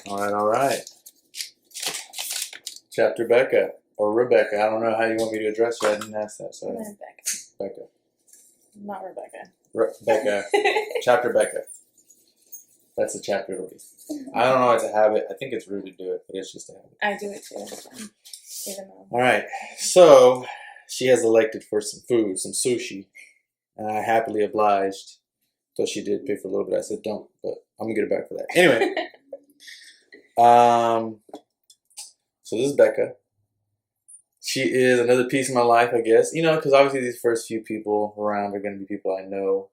All right. Chapter Becca or Rebecca. I don't know how you want me to address you. I didn't ask that. So Rebecca. Becca. Not Rebecca. Becca. Chapter Becca. That's a chapter it'll be. I don't know. It's a habit. I think it's rude to do it, but it's just a habit. I do it too. Even though. All right. So she has elected for some food, some sushi, and I happily obliged. So she did pay for a little bit. I said don't, but I'm gonna get her back for that. Anyway. So this is Becca. She is another piece of my life, I guess. You know, because obviously these first few people around are going to be people I know.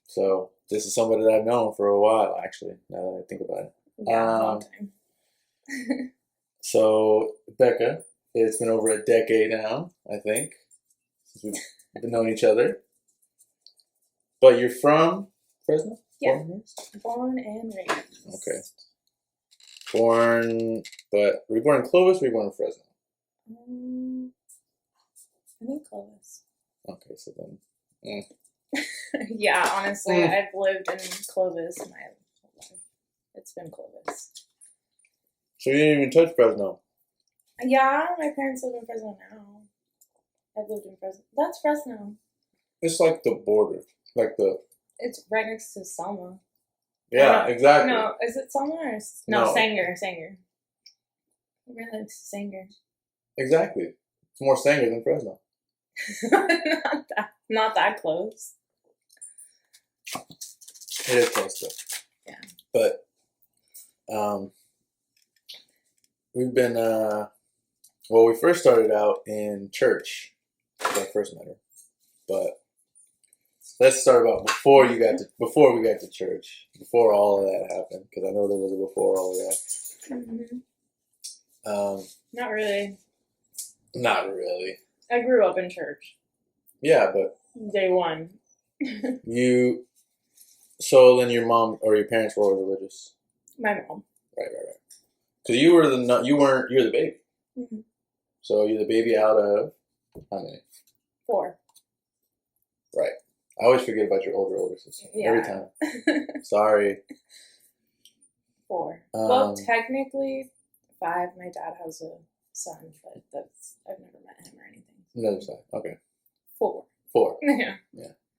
So this is somebody that I've known for a while, actually, now that I think about it. Yeah, a long time. So Becca, it's been over a decade now, I think, since we've known each other. But you're from Fresno? Yeah. Born and raised. Okay. Born, but were you born in Clovis or were you born in Fresno? I think Clovis. Okay, so then. Yeah, honestly, I've lived in Clovis my whole life. It's been Clovis. So you didn't even touch Fresno? Yeah, my parents live in Fresno now. I've lived in Fresno. That's Fresno. It's like the border, like the. It's right next to Selma. Yeah, exactly. No, is it Selma or no? Sanger. Right next to Sanger. Exactly. It's more Sanger than Fresno. Not that close. It is close though. Yeah. But we've been well, we first started out in church when I first met her. But let's start about before we got to church, before all of that happened, because I know there was a before all of that. Mm-hmm. Not really. Not really. I grew up in church. Yeah, but Day one. So then your mom or your parents were all religious? My mom. Right. Because you're the baby. Mm-hmm. So you're the baby out of how many? 4. Right. I always forget about your older sister. Yeah. Every time. Sorry. 4. Well, technically 5. My dad has a son, but I've never met him or anything. Another side. Okay. 4. Yeah.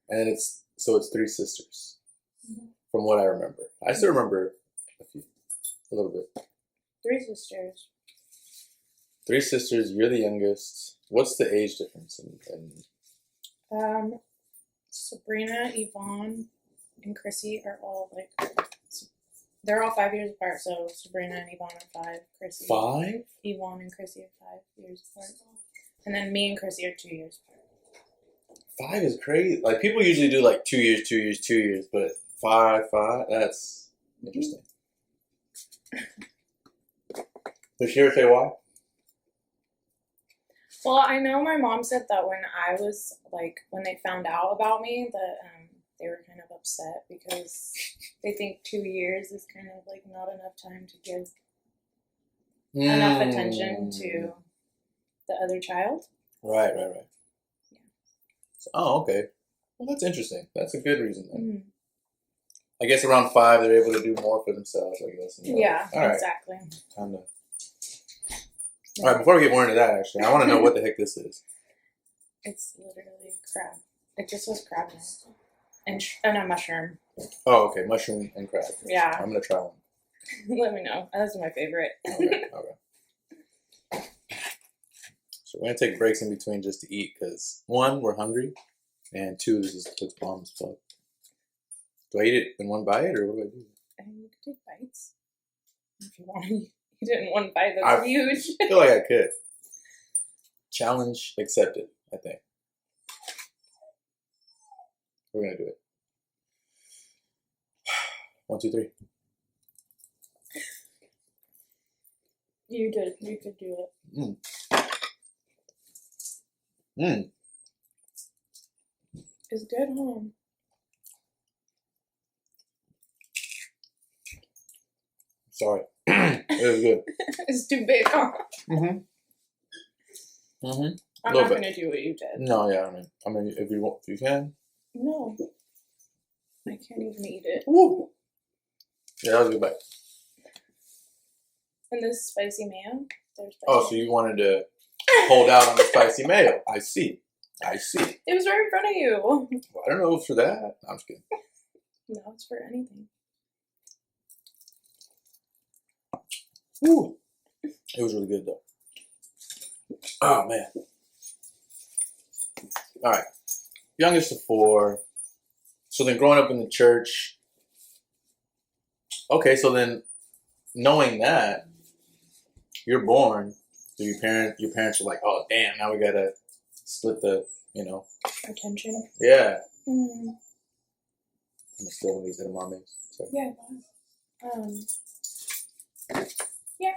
And it's 3 sisters. Mm-hmm. From what I remember. I still remember a little bit. 3 sisters. 3 sisters, you're the youngest. What's the age difference Sabrina, Yvonne, and Chrissy are all they're all 5 years apart, so Sabrina and Yvonne are 5, Chrissy. 5? Yvonne and Chrissy are 5 years apart. And then me and Chrissy are 2 years apart. 5 is crazy. Like, people usually do like 2 years, 2 years, 2 years, but 5, that's interesting. Does she ever say why? Well, I know my mom said that when they found out about me, that they were kind of upset because they think 2 years is kind of not enough time to give enough attention to the other child. Right. Yeah. So, okay. Well, that's interesting. That's a good reason then. Mm-hmm. I guess around 5 they're able to do more for themselves, I guess. Yeah, all right. Exactly. All right, before we get more into that, actually, I want to know what the heck this is. It's literally crab. It just was crab and a mushroom. Oh, okay, mushroom and crab. Yeah. I'm gonna try one. Let me know. That's my favorite. Okay. So we're gonna take breaks in between just to eat, because 1, we're hungry, and 2, this looks bomb as fuck. Do I eat it in one bite, or what do I do? You can take bites if you want to. You did in one bite. That's huge. I feel like I could. Challenge accepted, I think. We're going to do it. 1, 2, 3. You did. You could do it. It's good, huh? Sorry. It was good. It's too big, huh? I'm not going to do what you did. No, yeah, I mean, if you can. No. I can't even eat it. Woo. Yeah, that was a good bite. And this spicy mayo. Oh, so you wanted to hold out on the spicy mayo. I see. It was right in front of you. Well, I don't know if for that. I'm just kidding. No, it's for anything. Ooh. It was really good though. Oh man. All right. Youngest of 4. So then growing up in the church. Okay, so then knowing that you're born, so your parents are like, oh damn, now we gotta split the, Attention. Yeah. Mm. I'm still one of these little mommies. So. Yeah. Yeah.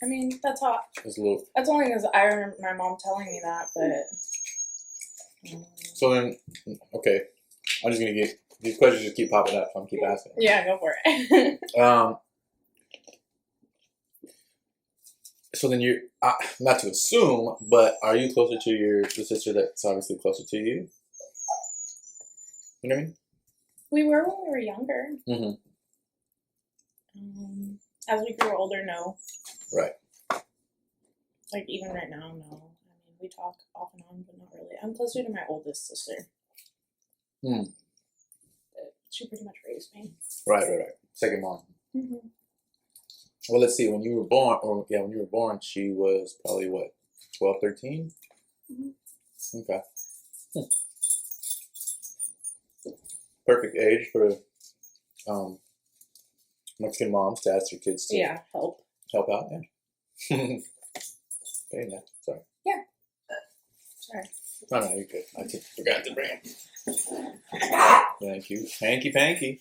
I mean, that's hot. It's a little. That's only because I remember my mom telling me that, but. So then, okay, I'm just gonna get these questions just keep popping up. So I'm keep asking. Yeah, go for it. So then you're not to assume, but are you closer to the sister that's obviously closer to you? You know what I mean? We were when we were younger. Mm-hmm. As we grew older, no. Right. Like even right now, no. I mean, we talk off and on, but not really. I'm closer to my oldest sister. Hmm. She pretty much raised me. Right. Second mom. Mm-hmm. Well, let's see. When you were born, she was probably what, 12, 13? Mm-hmm. Okay. Perfect age for Mexican moms to ask their kids to help out. Yeah. Okay, yeah. Sorry. Yeah. Sorry. No, you're good. I just forgot to bring it. Thank you. Hanky panky.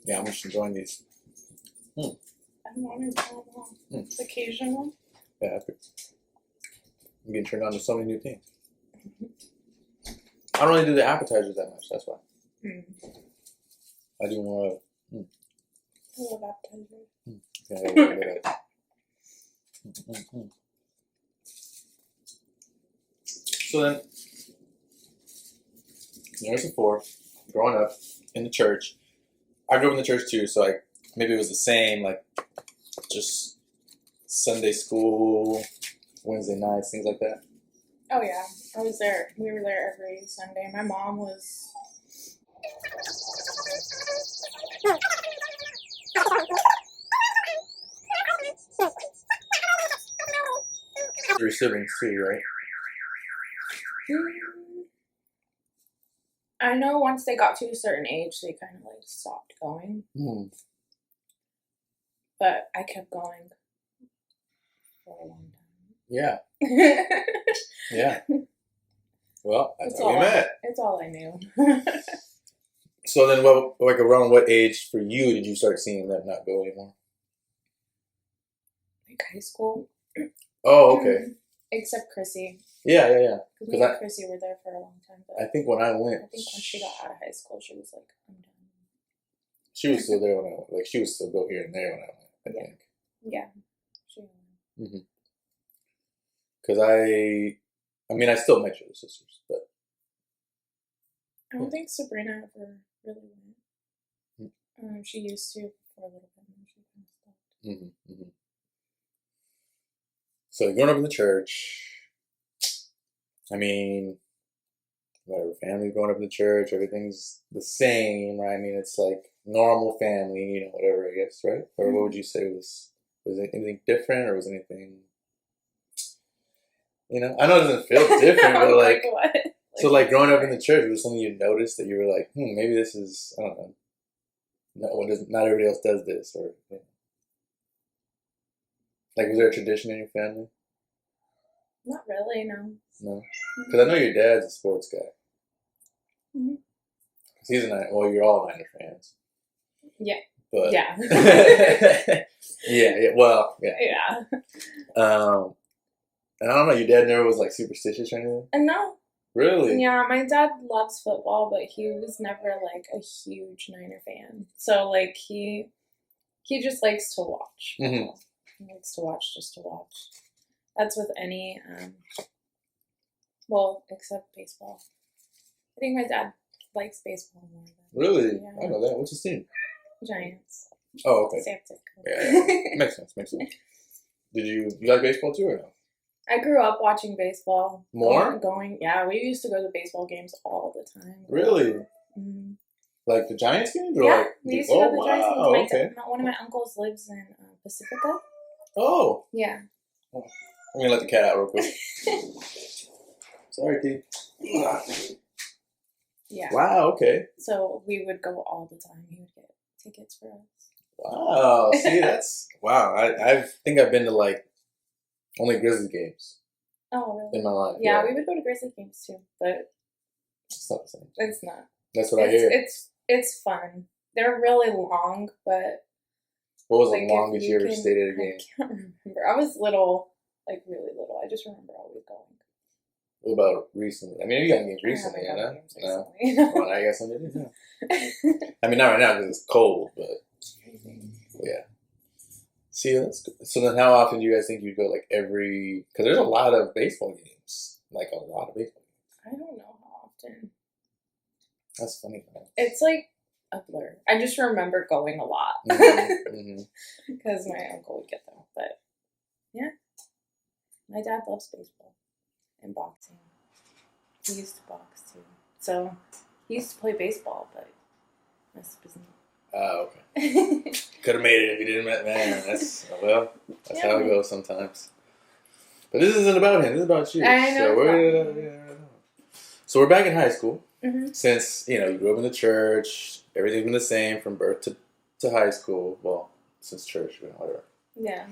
Yeah, I'm just enjoying these. I don't want to occasional. Yeah, I'm getting turned on to so many new things. I don't really do the appetizers that much, that's why. I do more of... I love appetizers. Yeah, So then, there's a 4, growing up in the church. I grew up in the church too, so maybe it was the same, just Sunday school, Wednesday nights, things like that. Oh yeah, I was there. We were there every Sunday. My mom was. Three siblings too, right? I know once they got to a certain age, they kind of stopped going. But I kept going for a long time. Yeah. Yeah. Well, that's how we met. It's all I knew. So then, around what age for you did you start seeing them not go anymore? Like high school. Oh, okay. Except Chrissy. Yeah. Because me and Chrissy were there for a long time. But I think when I went... I think when she got out of high school, she was like, I'm done. She was still there when I went. She would still go here and there when I went, I think. Yeah. She went. Mm-hmm. Because I still met your sisters, but... I don't think Sabrina ever really went. She used to for a little bit, and she kind of stopped. So growing up in the church, whatever, family growing up in the church, everything's the same, right? It's like normal family, whatever, I guess, right? Or what would you say was it anything different, or was anything, I know it doesn't feel different, but like what? So growing up in the church, was something you noticed that you were like, maybe this is, I don't know, not everybody else does this, or was there a tradition in your family? Not really, no. No, because I know your dad's a sports guy. Mm-hmm. He's you're all Niner fans. Yeah. But yeah. yeah. Well, yeah. Yeah. And I don't know. Your dad never was superstitious or anything. No. Really? Yeah, my dad loves football, but he was never a huge Niner fan. So he just likes to watch. Mm-hmm. He likes to watch just to watch. That's with any, except baseball. I think my dad likes baseball more than Really? Yeah. I know that. What's his team? Giants. Oh, okay. San Francisco. Yeah. Makes sense. Did you like baseball too or no? I grew up watching baseball. More? Yeah, we used to go to baseball games all the time. Really? Mm-hmm. Like the Giants games? Or Yeah, like we used to go to the Giants games. Okay. One of my uncles lives in Pacifica. Oh. Yeah. I'm going to let the cat out real quick. Sorry, T. Yeah. Wow, okay. So we would go all the time. He would get tickets for us. Wow. See, that's... Wow. I think I've been to like only Grizzlies games. Oh, really? In my life. Yeah, we would go to Grizzlies games too, but it's not the same. It's not. That's what I hear. It's fun. They're really long, but what was the longest you ever stayed at a game? I can't remember. I was little, like really little. I just remember always going. What about recently? I mean, you got games recently, you know? No. Well, I guess I did. I mean, not right now because it's cold, but yeah. See, that's good. So then, how often do you guys think you go? Like every? Because there's a lot of baseball games. Like a lot of baseball games. I don't know how often. That's funny. Man. It's like a blur. I just remember going a lot because my uncle would get them. But yeah, my dad loves baseball and boxing. He used to box too, so he used to play baseball, but that's business. Oh, okay. Could have made it if you didn't, man. That's how it goes sometimes. But this isn't about him. This is about you. I know. So we're back in high school. Mm-hmm. Since you grew up in the church, everything's been the same from birth to high school. Well, since church, whatever. Yeah.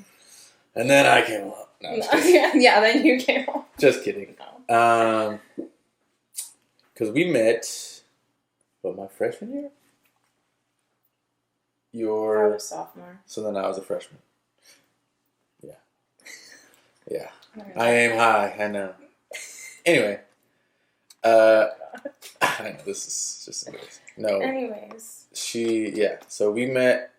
And then I came up. No, yeah. Then you came up. Just kidding. No. Because we met, my freshman year. I was sophomore. So then I was a freshman. Yeah. Yeah. I aim high. I know. Anyway. I know, this is just amazing. No. Anyways. So we met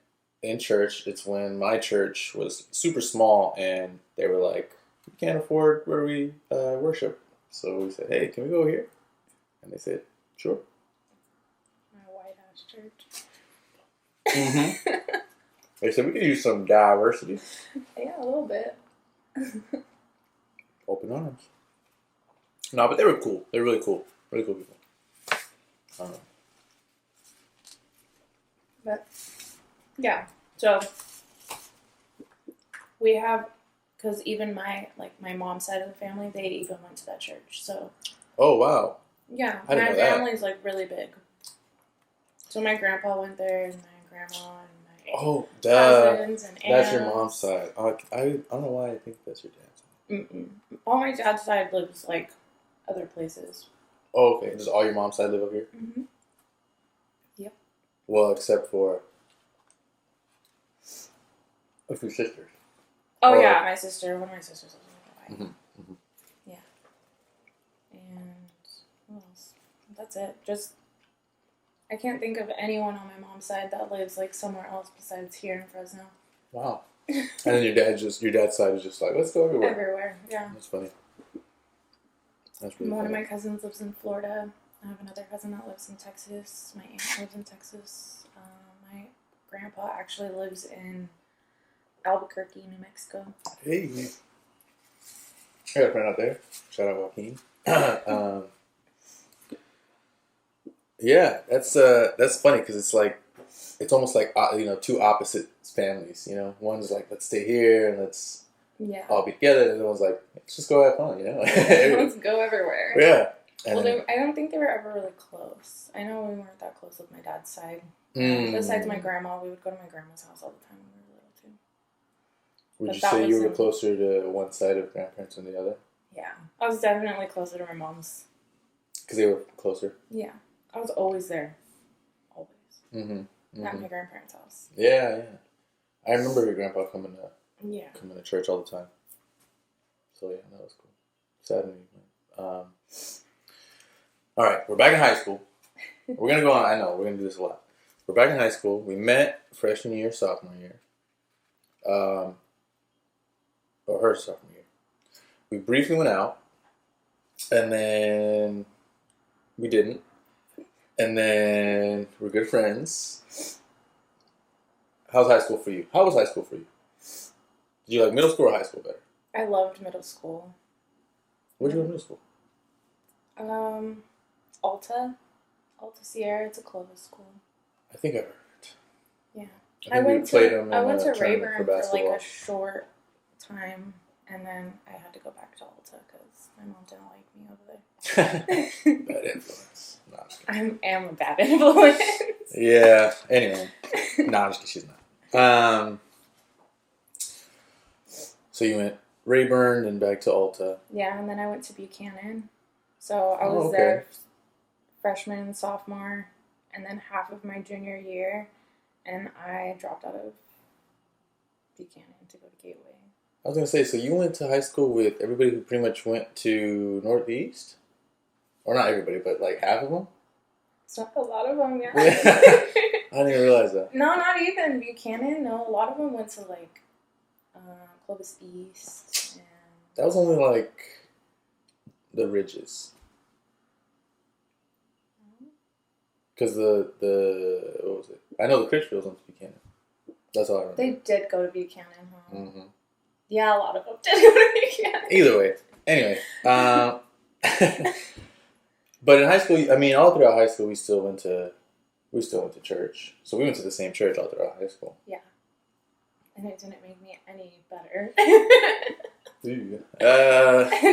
in church. It's when my church was super small and they were like, we can't afford where we worship. So we said, hey, can we go here? And they said, sure. My White House church. Mm-hmm. They said, we could use some diversity. Yeah, a little bit. Open arms. No, but they were cool. They're really cool. Really cool people. But, yeah. So, we have, because even my mom's side of the family, they even went to that church. So. Oh, wow. Yeah. I didn't my know that. family's, like, really big. So, my grandpa went there, and my grandma, and my cousins, and aunts. That's your mom's side. I don't know why I think that's your dad's side. Mm-mm. All my dad's side lives, like, other places. Oh, okay. Does all your mom's side live up here? Mm-hmm. Yep. Well, except for a few sisters. Oh, yeah, my sister. One of my sisters lives in Hawaii. Mm-hmm. Mm-hmm. Yeah. And what else? That's it. Just, I can't think of anyone on my mom's side that lives, like, somewhere else besides here in Fresno. Wow. And then your dad's side is just like, let's go everywhere. Everywhere, yeah. That's funny. That's really One funny. of my cousins lives in Florida. I have another cousin that lives in Texas. My aunt lives in Texas. My grandpa actually lives in Albuquerque, New Mexico. Hey. I got a friend out there. Shout out Joaquin. Yeah, that's funny because it's like, it's almost like, two opposite families, One's like, let's stay here and let's all be together. And the one's like, let's just go have fun, Let's go everywhere. Yeah. I don't think they were ever really close. I know we weren't that close with my dad's side. Besides my grandma, we would go to my grandma's house all the time when we were little too. Would you say you were closer to one side of grandparents than the other? Yeah. I was definitely closer to my mom's. Because they were closer? Yeah. I was always there. Always. Mm-hmm. At my grandparents' house. Yeah. I remember your grandpa coming to church all the time. So yeah, that was cool. Sad news. All right, we're back in high school. We're gonna go on. I know we're gonna do this a lot. We're back in high school. We met freshman year, sophomore year, or her sophomore year. We briefly went out, and then we didn't. And then we're good friends. How's high school for you? How was high school for you? Did you like middle school or high school better? I loved middle school. Where'd you go to middle school? Alta Sierra. It's a Clovis school. I think I've heard. Yeah. I went to Rayburn for like a short time, and then I had to go back to Alta because my mom didn't like me over there. Bad influence. No, I am a bad influence. Yeah. Anyway. No, I'm just kidding. She's not. So you went Rayburn and back to Alta. Yeah, and then I went to Buchanan. So I was there freshman and sophomore, and then half of my junior year, and I dropped out of Buchanan to go to Gateway. I was going to say, so you went to high school with everybody who pretty much went to Northeast? Or not everybody, but like half of them? It's not a lot of them, yeah. I didn't even realize that. No, not even Buchanan. No, a lot of them went to like Clovis East. And that was only like the Ridges. Because the what was it? I know the Critchfields went to Buchanan. That's all I remember. They did go to Buchanan, huh? Mm-hmm. Yeah, a lot of them did go to Buchanan. Either way. Anyway. But in high school, I mean, all throughout high school, we still went to church. So we went to the same church all throughout high school. Yeah. And it didn't make me any better.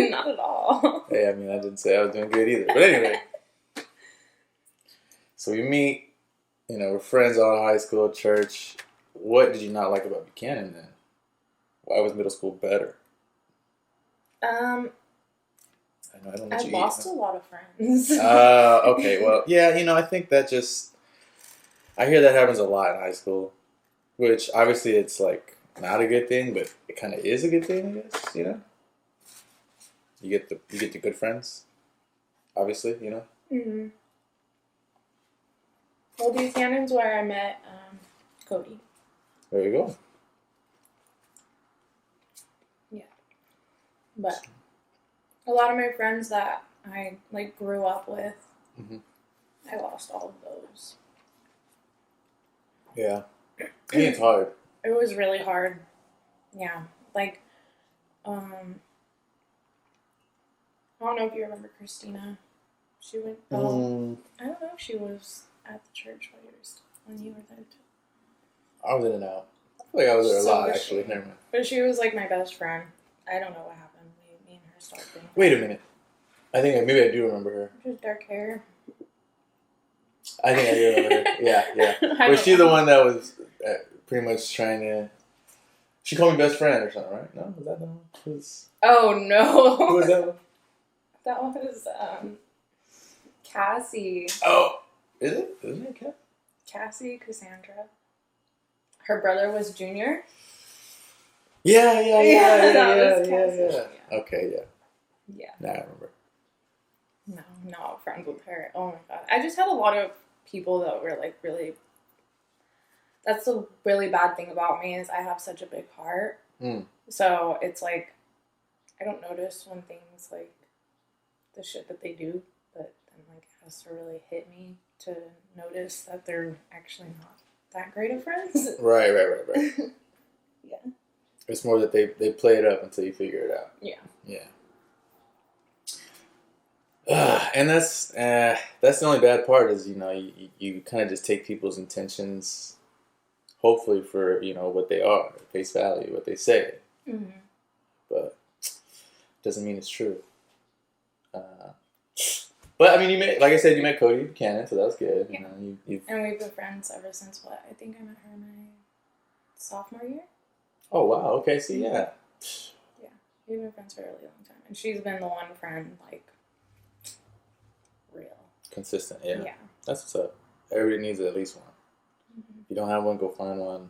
Not at all. Hey, I mean, I didn't say I was doing good either. But anyway. So we meet, we're friends all high school, church. What did you not like about Buchanan then? Why was middle school better? I don't lost a lot of friends. Okay, well, yeah, I think that I hear that happens a lot in high school, which obviously it's like not a good thing, but it kind of is a good thing, I guess, You get the good friends, obviously, Mm-hmm. Well, Buchanan's where I met Cody. There you go. Yeah. But a lot of my friends that I grew up with, mm-hmm. I lost all of those. Yeah. I think it's hard. It was really hard. Yeah. I don't know if you remember Christina. She went. I don't know if she was at the church when you were there too. I was in and out. I feel like I was there a lot, actually. Never mind. But she was like my best friend. I don't know what happened. Me and her started being. Wait a minute. I think maybe I do remember her. She has dark hair. I think I do remember her. Yeah. Was she the one that was pretty much trying to... She called me best friend or something, right? No? Was that the one? Oh, no. Who was that one? That was Cassie. Oh. Is it? Isn't it Cassie? Cassie Cassandra. Her brother was Junior. Yeah. Cassie. Okay, yeah. Yeah. Now I remember. No, not friends with her. Oh my god. I just had a lot of people that were really... That's the really bad thing about me is I have such a big heart. Mm. So it's like, I don't notice when things like the shit that they do, but then it has to really hit me to notice that they're actually not that great of friends. Right. Yeah. It's more that they play it up until you figure it out. Yeah. And that's the only bad part is, you kind of just take people's intentions, hopefully for, what they are, face value, what they say. Mm-hmm. But doesn't mean it's true. But I mean, you met Cody Buchanan, so that was good. Yeah. And we've been friends ever since I think I met her in my sophomore year. Oh wow! Okay, see, yeah. Yeah, we've been friends for a really long time, and she's been the one friend real consistent. Yeah. That's what's up. Everybody needs at least one. Mm-hmm. If you don't have one, go find one.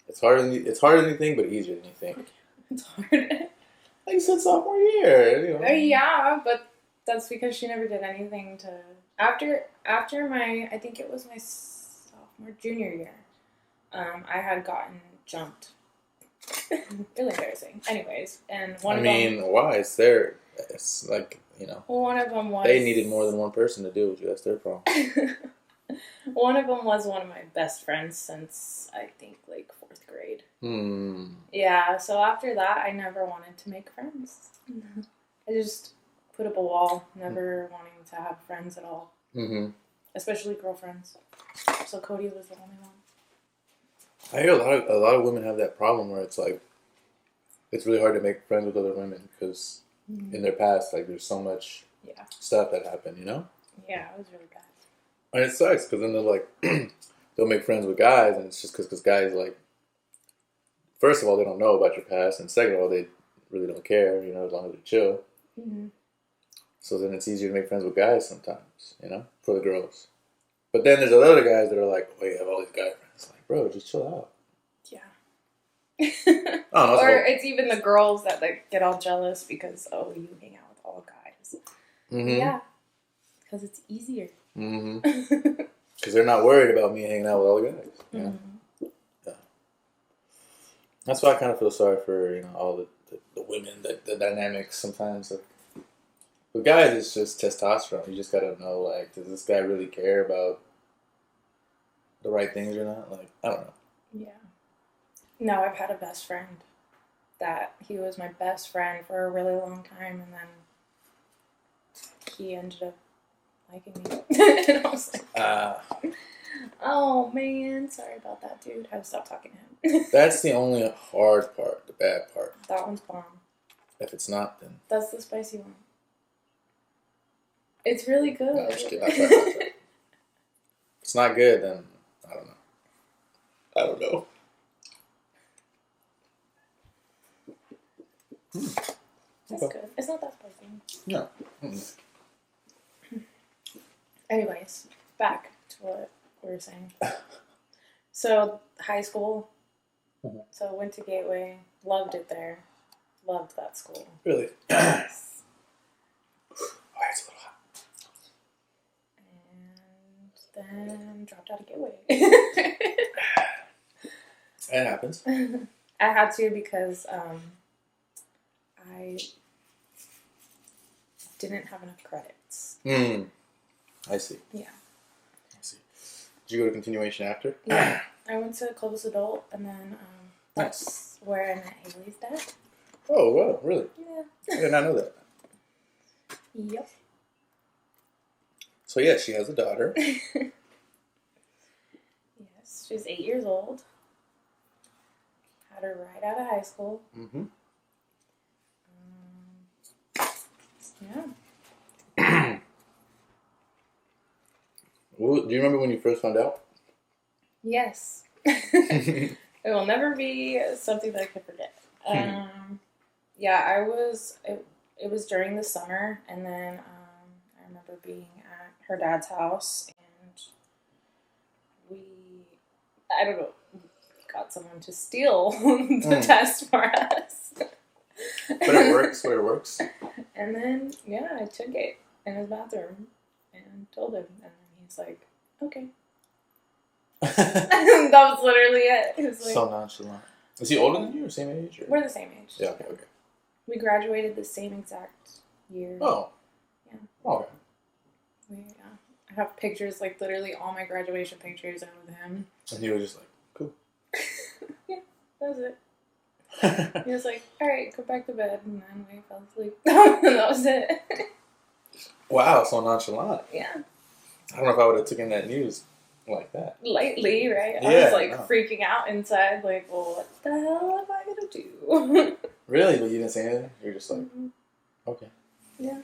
It's harder than you think, but easier than you think. It's hard. Like you said, sophomore year. Yeah, but that's because she never did anything to... After my... I think it was my junior year. I had gotten jumped. Really embarrassing. Anyways, and one of them... why? It's like, Well, one of them was... They needed more than one person to do with you. That's their problem. One of them was one of my best friends since, I think, like, 4th grade. Yeah, so after that, I never wanted to make friends. I just put up a wall, never wanting to have friends at all. Mm-hmm. Especially girlfriends. So Cody was the only one. I hear a lot of women have that problem where it's like, it's really hard to make friends with other women because in their past, like, there's so much stuff that happened, you know? Yeah, it was really bad. And it sucks because then they're like, they'll make friends with guys, and it's just because guys, like, first of all, they don't know about your past, and second of all, they really don't care, you know, as long as they chill. Mm-hmm. So then it's easier to make friends with guys sometimes, you know, for the girls. But then there's other guys that are like, oh, you have all these guy friends. Like, bro, just chill out. Yeah. Or it's even the girls that like, get all jealous because, oh, you hang out with all guys. Mm-hmm. Yeah. Because it's easier. Mm-hmm. Because they're not worried about me hanging out with all the guys. You know? Yeah. That's why I kind of feel sorry for, you know, all the women, the dynamics sometimes. With guys, it's just testosterone. You just gotta know, like, does this guy really care about the right things or not? Like, I don't know. Yeah. No, I've had a best friend that he was my best friend for a really long time, and then he ended up liking me. And I was like, oh man, sorry about that, dude. I had to stop talking to him. That's the only hard part, the bad part. That one's bomb. If it's not, then that's the spicy one. It's really good. No, just kidding. I'll try. If it's not good, then I don't know. I don't know. That's good. It's not that spicy. No. Anyways, back to what we were saying. So, high school. Mm-hmm. So, went to Gateway. Loved it there. Loved that school. Really? Yes. Oh, it's a little hot. And then dropped out of Gateway. It happens. I had to because I didn't have enough credits. I see. Yeah. I see. Did you go to continuation after? Yeah. I went to Clovis Adult, and then that's where I met Haley's dad. Oh, wow. Really? Yeah. I did not know that. Yep. So, yeah, she has a daughter. Yes. She's 8 years old. Had her right out of high school. Mm-hmm. Yeah. Well, do you remember when you first found out? Yes. It will never be something that I can forget. Yeah, it was during the summer, and then I remember being at her dad's house, and I don't know, got someone to steal the test for us. But it works, where it works. And then, yeah, I took it in his bathroom and told him, and then he's like, okay. That was literally it. He was like, so nonchalant. Is he older than you or same age? Or? We're the same age. Yeah, okay. We graduated the same exact year. Oh. Yeah. Okay. Yeah. I have pictures, like literally all my graduation pictures are with him. And he was just like, cool. Yeah, that was it. He was like, alright, go back to bed. And then we fell asleep. That was it. Wow, so nonchalant. Yeah. I don't know if I would have taken that news like that. Lightly, right? Yeah, I was like freaking out inside, like, well, what the hell am I gonna do? Really? But you didn't say anything? You're just like, okay. Yeah.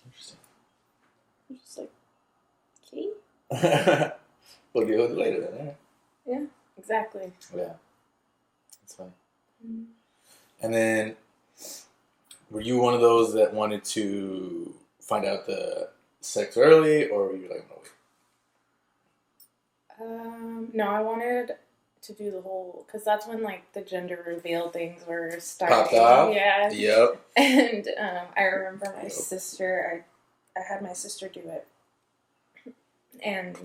Interesting. I'm just like, okay. We'll deal with it later then, right? Yeah, exactly. Yeah. That's funny. And then, were you one of those that wanted to find out the sex early, or were you like, no, wait? No, I wanted to do the whole, because that's when like the gender reveal things were starting. Popped off? Yeah. Yep. And I remember my sister, I had my sister do it. And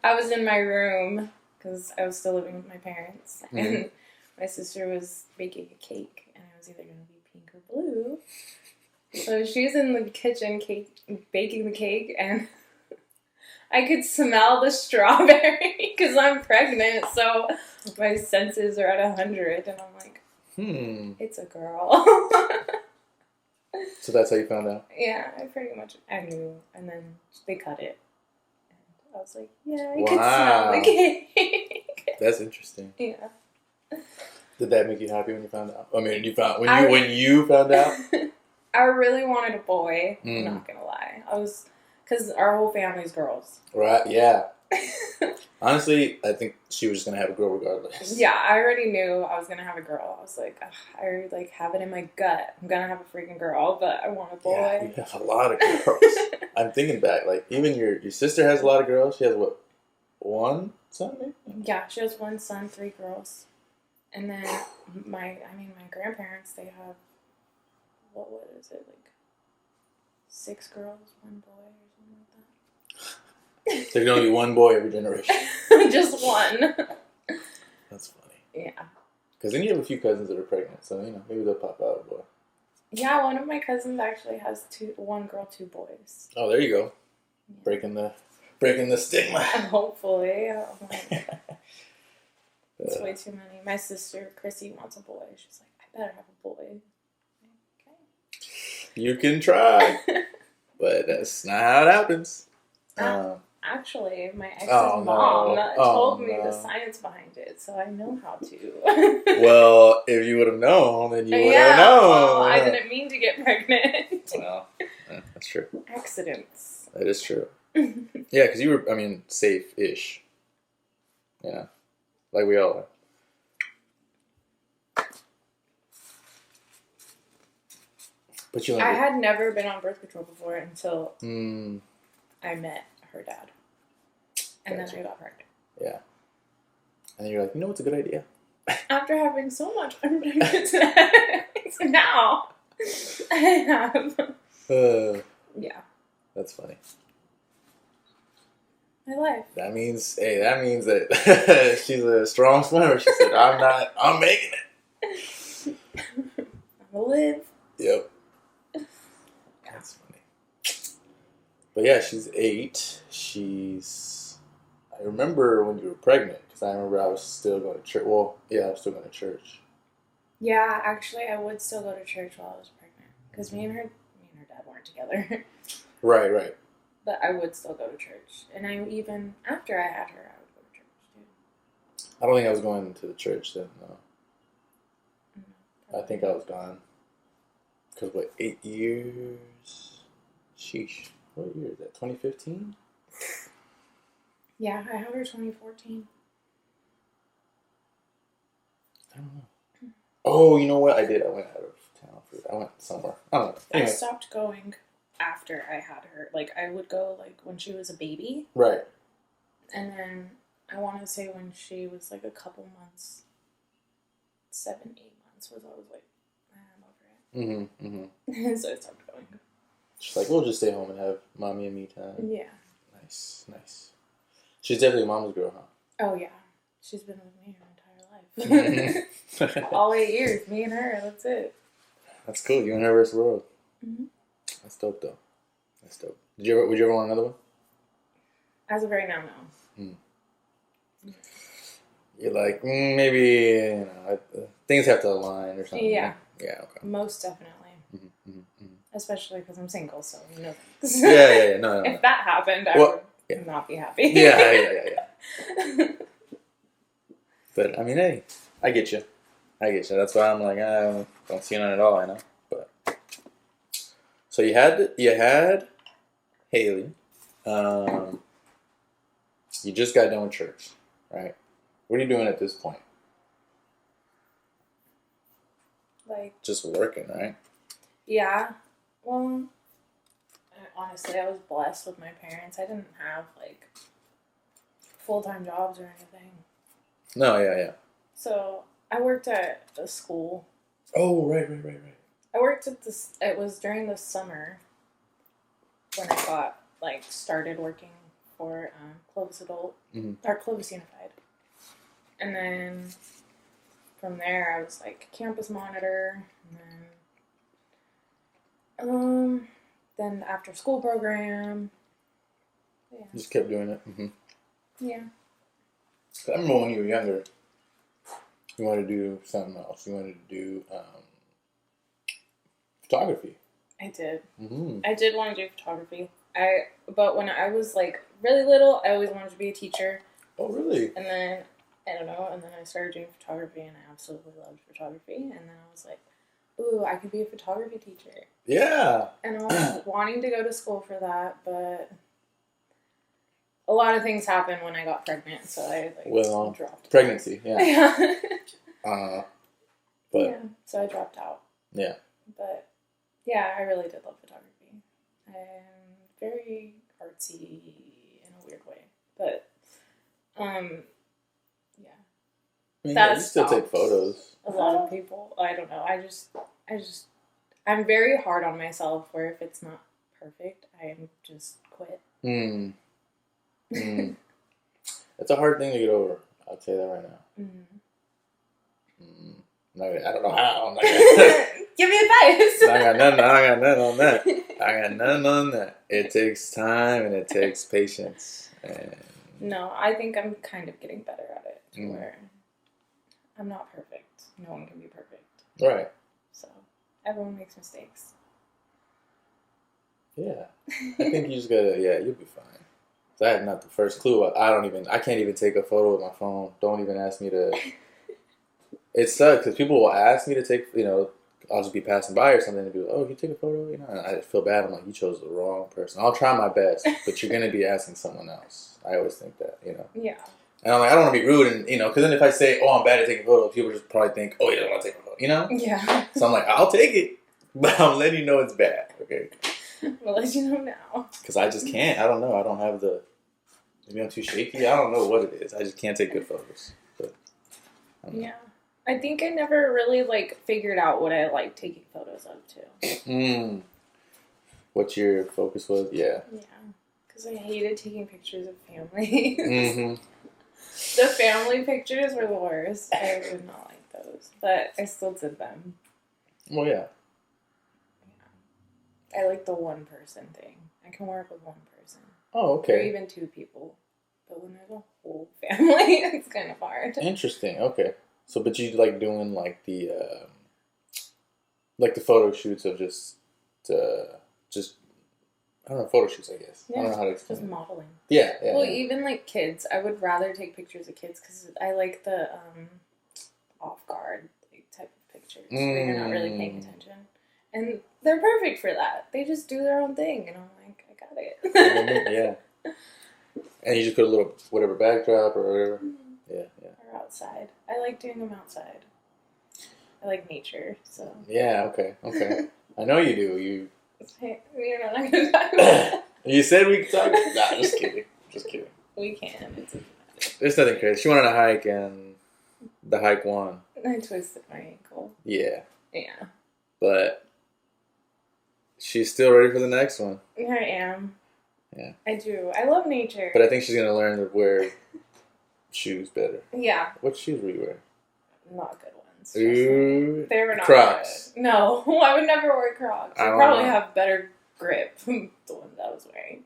I was in my room, because I was still living with my parents. And my sister was baking a cake, and it was either going to be pink or blue. So she was in the kitchen baking the cake, and I could smell the strawberry because I'm pregnant, so my senses are at 100, and I'm like, it's a girl. So that's how you found out? Yeah, I knew, and then they cut it. And I was like, yeah, I Wow. can smell the cake. That's interesting. Yeah. Did that make you happy when you found out? I mean, when you found out? I really wanted a boy. I'm Mm. not gonna lie. Because our whole family's girls. Right, yeah. Honestly, I think she was just going to have a girl regardless. Yeah, I already knew I was gonna have a girl. I was like, ugh, I already like have it in my gut. I'm gonna have a freaking girl, but I want a boy. Yeah, you have a lot of girls. I'm thinking back, like, even your sister has a lot of girls. She has, what, one son, maybe? Yeah, she has one son, 3 girls. And then my grandparents, they have, what is it, like 6 girls, 1 boy, or something like that. There's only one boy every generation. Just one. That's funny. Yeah. Because then you have a few cousins that are pregnant, so, maybe they'll pop out a boy. Yeah, one of my cousins actually has 1 girl, 2 boys. Oh, there you go. Yeah. Breaking the stigma. Hopefully. It's way too many. My sister, Chrissy, wants a boy. She's like, I better have a boy. Okay. You can try. But that's not how it happens. Actually, my ex's mom told me the science behind it, so I know how to. Well, if you would have known, then you would have known. Well, I didn't mean to get pregnant. Well, that's true. Accidents. That is true. Yeah, because you were, safe-ish. Yeah. Like we all are. But I had never been on birth control before until I met her dad. And then I got pregnant. Yeah. And then you're like, what's a good idea? After having so much unpregnant now, I have. Yeah. That's funny. My life. That means that she's a strong swimmer. She said, I'm making it. I'm gonna live. Yep. That's funny. But yeah, she's 8. I remember when you were pregnant, because I remember I was still going to church. Well, yeah, I was still going to church. Yeah, actually, I would still go to church while I was pregnant. Because me and her dad weren't together. Right. But I would still go to church. And even after I had her, I would go to church, too. I don't think I was going to the church then, no. I think I was gone. Because, 8 years? Sheesh. What year is that, 2015? Yeah, I had her 2014. I don't know. Oh, you know what? I did. I went out of town. I went somewhere. I don't know. Anyway. I stopped going after I had her. Like, I would go, when she was a baby. Right. And then, I want to say when she was, a couple months, 7, 8 months, was I was like, I'm over it. Mm-hmm. So I stopped going. She's like, we'll just stay home and have mommy and me time. Yeah. Nice. She's definitely a mama's girl, huh? Oh, yeah. She's been with me her entire life. All 8 years, me and her, that's it. That's cool. You and her versus the world. Mm-hmm. That's dope, though. Would you ever want another one? As of right now, no. You're like, maybe, things have to align or something. Yeah. Yeah, okay. Most definitely. Especially because I'm single, so no thanks. Yeah. No. If that happened, I would not be happy. Yeah. But, hey, I get you. That's why I'm like, I don't see none at all, I know. But so you had Haley. You just got done with church, right? What are you doing at this point? Just working, right? Yeah. Well, honestly, I was blessed with my parents. I didn't have, full-time jobs or anything. No, yeah. So, I worked at a school. Oh, right. I worked at this, it was during the summer when I got, started working for Clovis Adult, or Clovis Unified. And then from there, I was, campus monitor, and then after school program, Yeah. You just kept doing it. Mm-hmm. Yeah. I remember when you were younger, you wanted to do something else. You wanted to do photography. I did. Mm-hmm. I did want to do photography. But when I was like really little, I always wanted to be a teacher. Oh, really? And then I don't know. And then I started doing photography, and I absolutely loved photography. And then I was like, ooh, I could be a photography teacher. Yeah. And I was wanting to go to school for that, but a lot of things happened when I got pregnant, so I dropped. Pregnancy, yeah. Yeah. But yeah, so I dropped out. Yeah. But yeah, I really did love photography. I'm very artsy in a weird way, but yeah. I mean, you still take photos. A lot of people. I don't know. I'm very hard on myself. Where if it's not perfect, I am just quit. It's a hard thing to get over. I'll say that right now. I don't know how. Give me advice. I got nothing on that. It takes time and it takes patience. And no, I think I'm kind of getting better at it. Where I'm not perfect. No one can be perfect. Right. So everyone makes mistakes. Yeah. I think you just gotta. Yeah, you'll be fine. I had not the first clue. I can't even take a photo with my phone. Don't even ask me to. It sucks because people will ask me to take, I'll just be passing by or something and be like, oh, can you take a photo? And I feel bad. I'm like, you chose the wrong person. I'll try my best, but you're going to be asking someone else. I always think that, Yeah. And I'm like, I don't want to be rude and, because then if I say, oh, I'm bad at taking photos, people just probably think, oh, he doesn't want to take a photo, Yeah. So I'm like, I'll take it, but I'm letting you know it's bad, okay? I'll let you know now. Because I just can't. I don't know. I don't have maybe I'm too shaky. I don't know what it is. I just can't take good photos. But yeah. I think I never really, figured out what I like taking photos of, too. What your focus was? Yeah. Yeah. Because I hated taking pictures of families. Mm-hmm. The family pictures were the worst. I would not like those. But I still did them. Well, yeah. I like the one person thing. I can work with one person. Oh, okay. Or even two people. But when there's a whole family, it's kind of hard. Interesting. Okay. So, but you like doing the photo shoots of just I don't know, photo shoots, I guess. Yeah, I don't know how to explain. just modeling. Yeah. Well, even kids, I would rather take pictures of kids because I like the off guard type of pictures where you're not really paying attention, and they're perfect for that. They just do their own thing, and I'm like, I got it. Yeah. And you just put a little whatever backdrop or whatever. Yeah. Or outside. I like doing them outside. I like nature, so. Yeah. Okay. I know you do. Hey, we're not going to talk about that. You said we could talk. Nah, just kidding. We can. There's nothing crazy. She went on a hike and the hike won. I twisted my ankle. Yeah. Yeah. But she's still ready for the next one. I am. Yeah. I do. I love nature. But I think she's going to learn to wear shoes better. Yeah. What shoes were you wearing? Not good ones. Ooh. They were not Crocs. good. No, I would never wear Crocs. I probably have better grip than the ones I was wearing.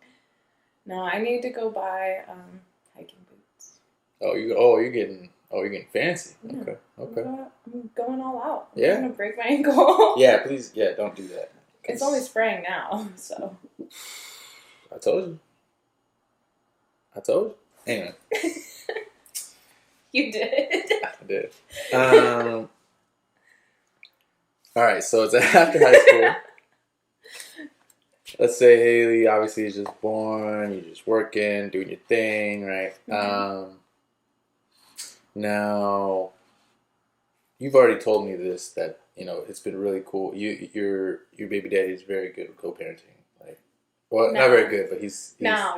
No, I need to go buy hiking boots. You're getting fancy. Yeah. Okay. I'm going all out. Yeah. I'm gonna break my ankle. Yeah, please. Yeah, don't do that. It's only spraying now, so. I told you. Anyway. You did. I did. All right, so it's after high school. Let's say Haley obviously is just born. You're just working, doing your thing, right? Mm-hmm. Now, you've already told me this that it's been really cool. Your baby daddy is very good with co-parenting. Not very good, but he's now.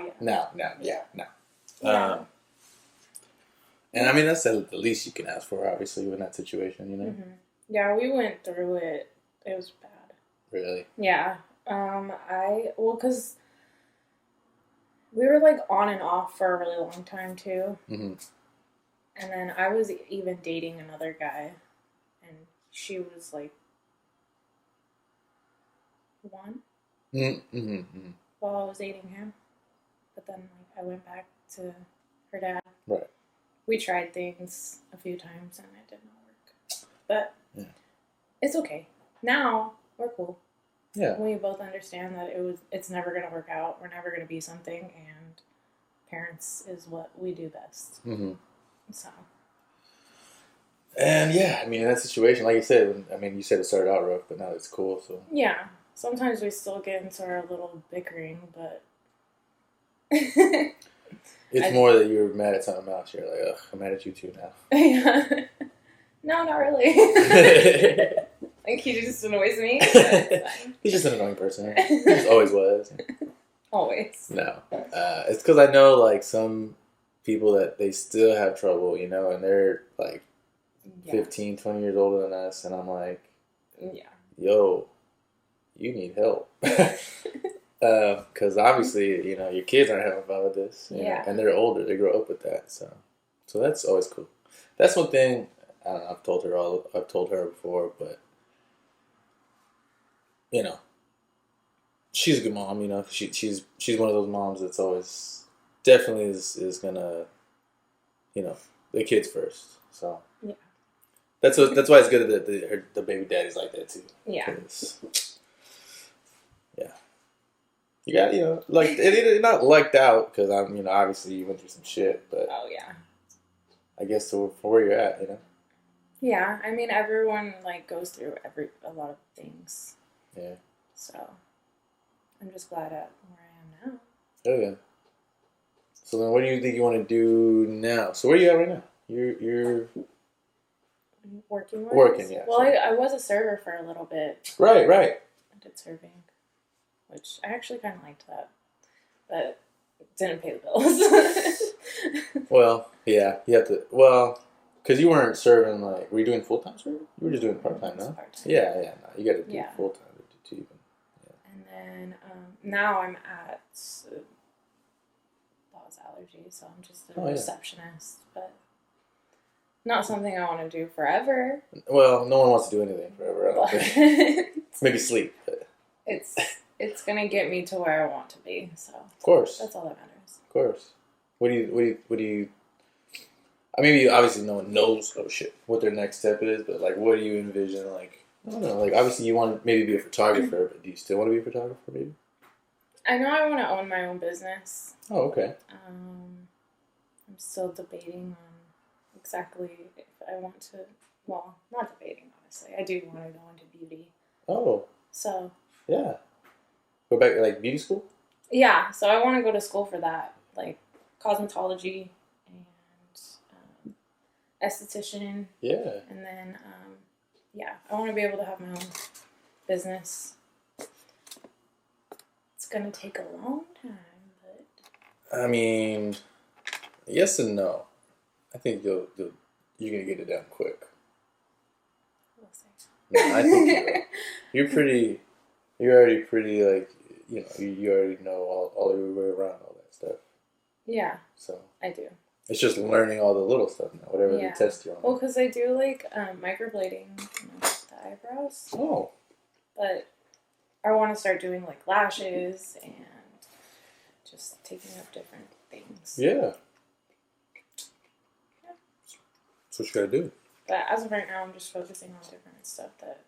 And I mean, that's the least you can ask for, obviously, in that situation, Mm-hmm. Yeah, we went through it. It was bad. Really? Yeah. Because we were on and off for a really long time too. Mm-hmm. And then I was even dating another guy, and she was 1. Mm-hmm. While I was dating him. but then like I went back to her dad. Right. We tried things a few times and it did not work. But it's okay. Now we're cool. Yeah. We both understand that it's never gonna work out. We're never gonna be something, and parents is what we do best. Mm-hmm. So. And yeah, I mean, in that situation, like you said, I mean, you said it started out rough, but now it's cool. So Yeah. Sometimes we still get into our little bickering, but it's more that you're mad at something else. You're like, ugh, I'm mad at you too now. Yeah. No, not really. Like he just annoys me. He's just an annoying person. He just always was. Always. No, it's because I know like some people that they still have trouble, you know, and they're like 15, 20 years older than us, and I'm like, yo, you need help. Because obviously, you know, your kids aren't having fun with this, you know, and they're older, they grow up with that, so that's always cool. That's one thing. I don't know. I've told her before, but you know, she's a good mom. You know, she's one of those moms that's always definitely is gonna, you know, the kids first. So that's why it's good that the baby daddy's like that too. Yeah. Yeah. You got, you know, like it not lucked out because I'm, you know, obviously you went through some shit, but I guess for where you're at, you know. Yeah, I mean everyone like goes through a lot of things. Yeah. So I'm just glad at where I am now. Oh yeah. So then, what do you think you want to do now? So where are you at right now? You're working. Yeah. Well, I was a server for a little bit. Right. I did serving, which I actually kind of liked that, but it didn't pay the bills. Well, yeah, you have to. Well, because you weren't serving like, were you doing full time serving? You were just doing part time, no? Part-time. Yeah. No, you got to do full time to even. Yeah. And then now I'm at Bob's Allergy, so I'm just a receptionist, but not something I want to do forever. Well, no one wants to do anything forever. I don't think. Maybe sleep, but it's gonna get me to where I want to be. So of course, that's all that matters. Of course. What do you? I mean, obviously, no one knows what their next step is, but like, what do you envision? Like, I don't know. Like, obviously, you want to maybe be a photographer, but do you still want to be a photographer? Maybe. I know I want to own my own business. Oh, okay. I'm still debating on exactly if I want to. Well, not debating, honestly. I do want to go into beauty. Oh. So. Yeah. Go back like beauty school. Yeah, so I want to go to school for that, like cosmetology and esthetician. Yeah. And then, I want to be able to have my own business. It's going to take a long time, but... I mean, yes and no. I think you're going to get it done quick. We'll see. No, I think you will. You're already pretty, like, you know, you already know all the way around all that stuff. Yeah. So. I do. It's just learning all the little stuff now, whatever they test you on. Well, because I do, like, microblading, the eyebrows. Oh. But I want to start doing, like, lashes and just taking up different things. Yeah. That's what you got to do. But as of right now, I'm just focusing on different stuff that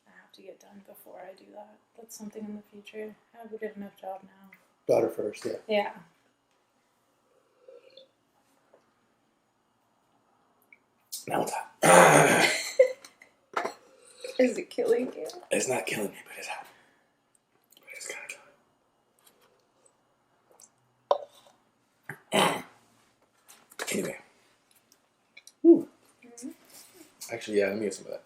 I have to get done before I do that. That's something in the future. I have a good enough job now. Daughter first, yeah. Yeah. Now it's hot. Is it killing you? It's not killing me, but it's hot. But it's kind of killing. Anyway. Woo. Mm-hmm. Actually, yeah, let me get some of that.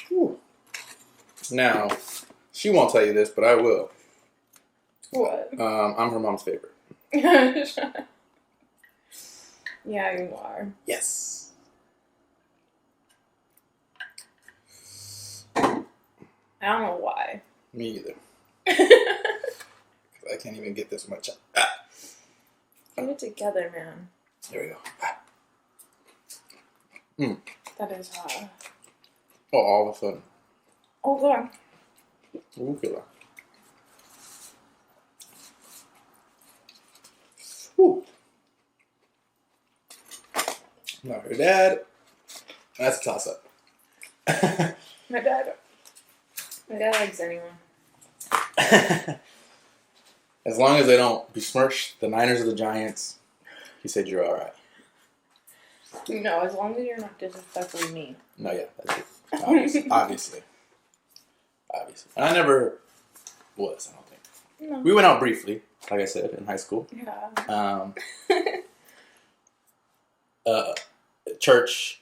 Woo. Now, she won't tell you this, but I will. What? I'm her mom's favorite. Yeah, you are. Yes. I don't know why. Me either. I can't even get this much. Get it together, man. There we go. That is hot. Oh, all of a sudden. Oh, go on. Arugula. Whew. No, your dad. That's a toss up. My dad likes anyone. As long as they don't besmirch the Niners or the Giants, he said you're all right. No, as long as you're not disrespectfully mean. No, yeah, that's it. Obviously. And I never was, I don't think. No. We went out briefly, like I said, in high school. Yeah. Church.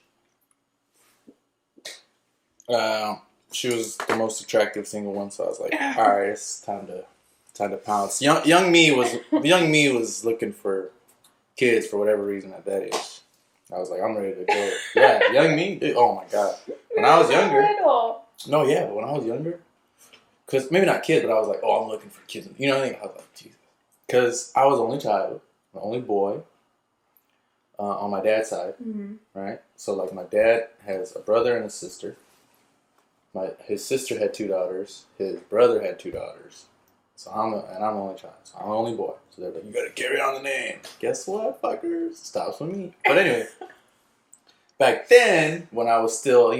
She was the most attractive single one, so I was like, all right, it's time to pounce. Young me was looking for kids for whatever reason at that age. I was like, I'm ready to go. Yeah, young me. Oh my god. When I was younger. No, yeah, but when I was younger, because maybe not kids, but I was like, oh, I'm looking for kids. You know what I mean? I was like, Jesus, because I was the only child, the only boy. On my dad's side, right? So like my dad has a brother and a sister. His sister had 2 daughters. His brother had 2 daughters. So I'm the only child. So I'm the only boy. So they're like, you gotta carry on the name. Guess what, fuckers? Stops with me. But anyway, back then when I was still,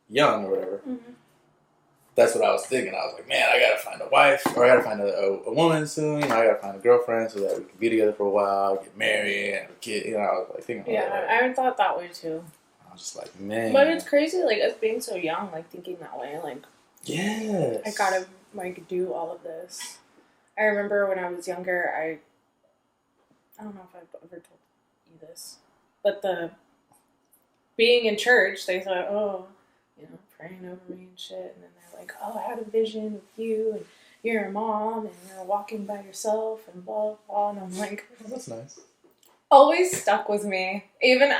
young or whatever, that's what I was thinking. I was like, man, I gotta find a wife, or I gotta find a woman soon. I gotta find a girlfriend so that we can be together for a while, get married, and have a kid. I was like thinking. Yeah, I thought that way too. I was just like, man. But it's crazy, like us being so young, like thinking that way, like. Yes. I gotta like do all of this. I remember when I was younger, I don't know if I've ever told you this, but being in church, they thought, oh, praying over me and shit, and then they're like, oh, I had a vision of you, and you're a mom, and you're walking by yourself, and blah, blah, and I'm like... Oh, that's nice. Always stuck with me. Even,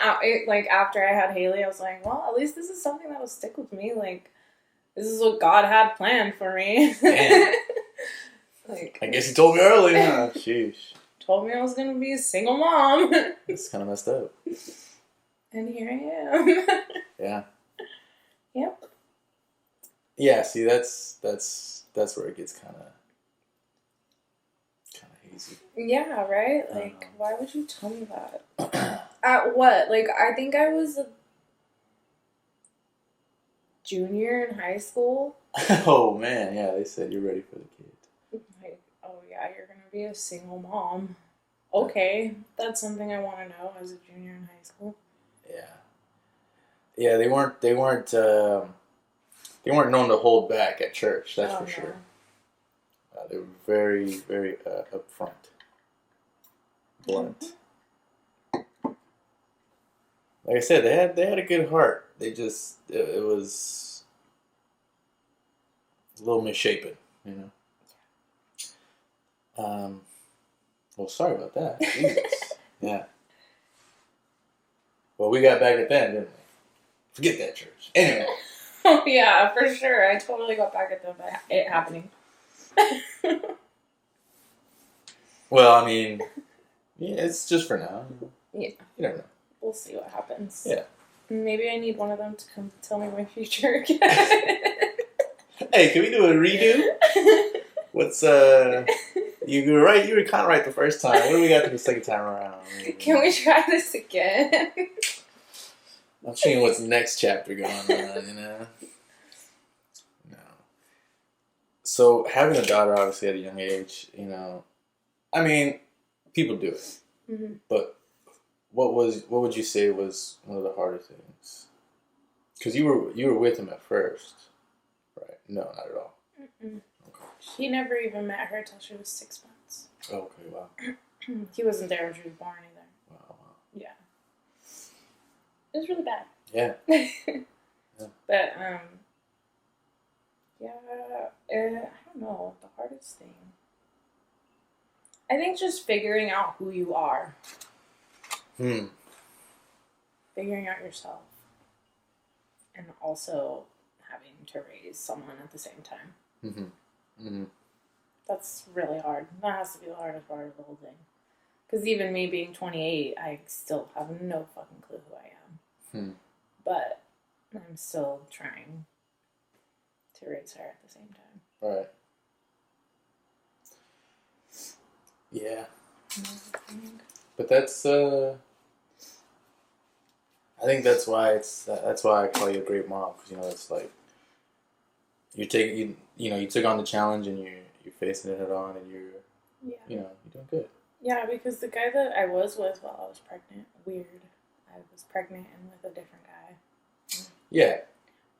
like, after I had Haley, I was like, well, at least this is something that will stick with me, like, this is what God had planned for me. Damn. Like, I guess you told me early, huh? Sheesh. Told me I was gonna be a single mom. It's kind of messed up. And here I am. Yeah. Yep. Yeah, see, that's where it gets kind of hazy. Yeah, right? Like, why would you tell me that? At what? Like, I think I was a junior in high school. Oh, man, yeah, they said you're ready for the kid. Like, oh yeah, you're gonna be a single mom. Okay, that's something I want to know as a junior in high school. Yeah, they weren't known to hold back at church. That's for sure. They were very, very upfront, blunt. Like I said, they had a good heart. They just it was a little misshapen, Well, sorry about that. Jesus. Yeah. Well, we got back at that, didn't we? Forget that church. Anyway. Oh, yeah, for sure. I totally got back at them by it happening. Well, I mean, yeah, it's just for now. Yeah. You never know. We'll see what happens. Yeah. Maybe I need one of them to come tell me my future again. Hey, can we do a redo? What's, you were right. You were kind of right the first time. What do we got the second time around? Can we try this again? I'm seeing what's the next chapter going on, No. So having a daughter, obviously at a young age, I mean, people do it. Mm-hmm. But what would you say was one of the harder things? Because you were with him at first, right? No, not at all. Mm-mm. Okay. He never even met her till she was 6 months. Okay, wow. He wasn't there when she was born either. Wow. Yeah. It was really bad. Yeah. Yeah. But, yeah, I don't know, the hardest thing. I think just figuring out who you are. Figuring out yourself. And also having to raise someone at the same time. Mm-hmm. Mm-hmm. That's really hard. That has to be the hardest part of the whole thing. Because even me being 28, I still have no fucking clue who I am. But I'm still trying. to raise her at the same time. Right. Yeah. But that's I think that's why I call you a great mom, because it's like you took on the challenge and you're facing it head on, and you're doing good. Yeah, because the guy that I was with while I was pregnant, weird. I was pregnant and with a different guy. Yeah.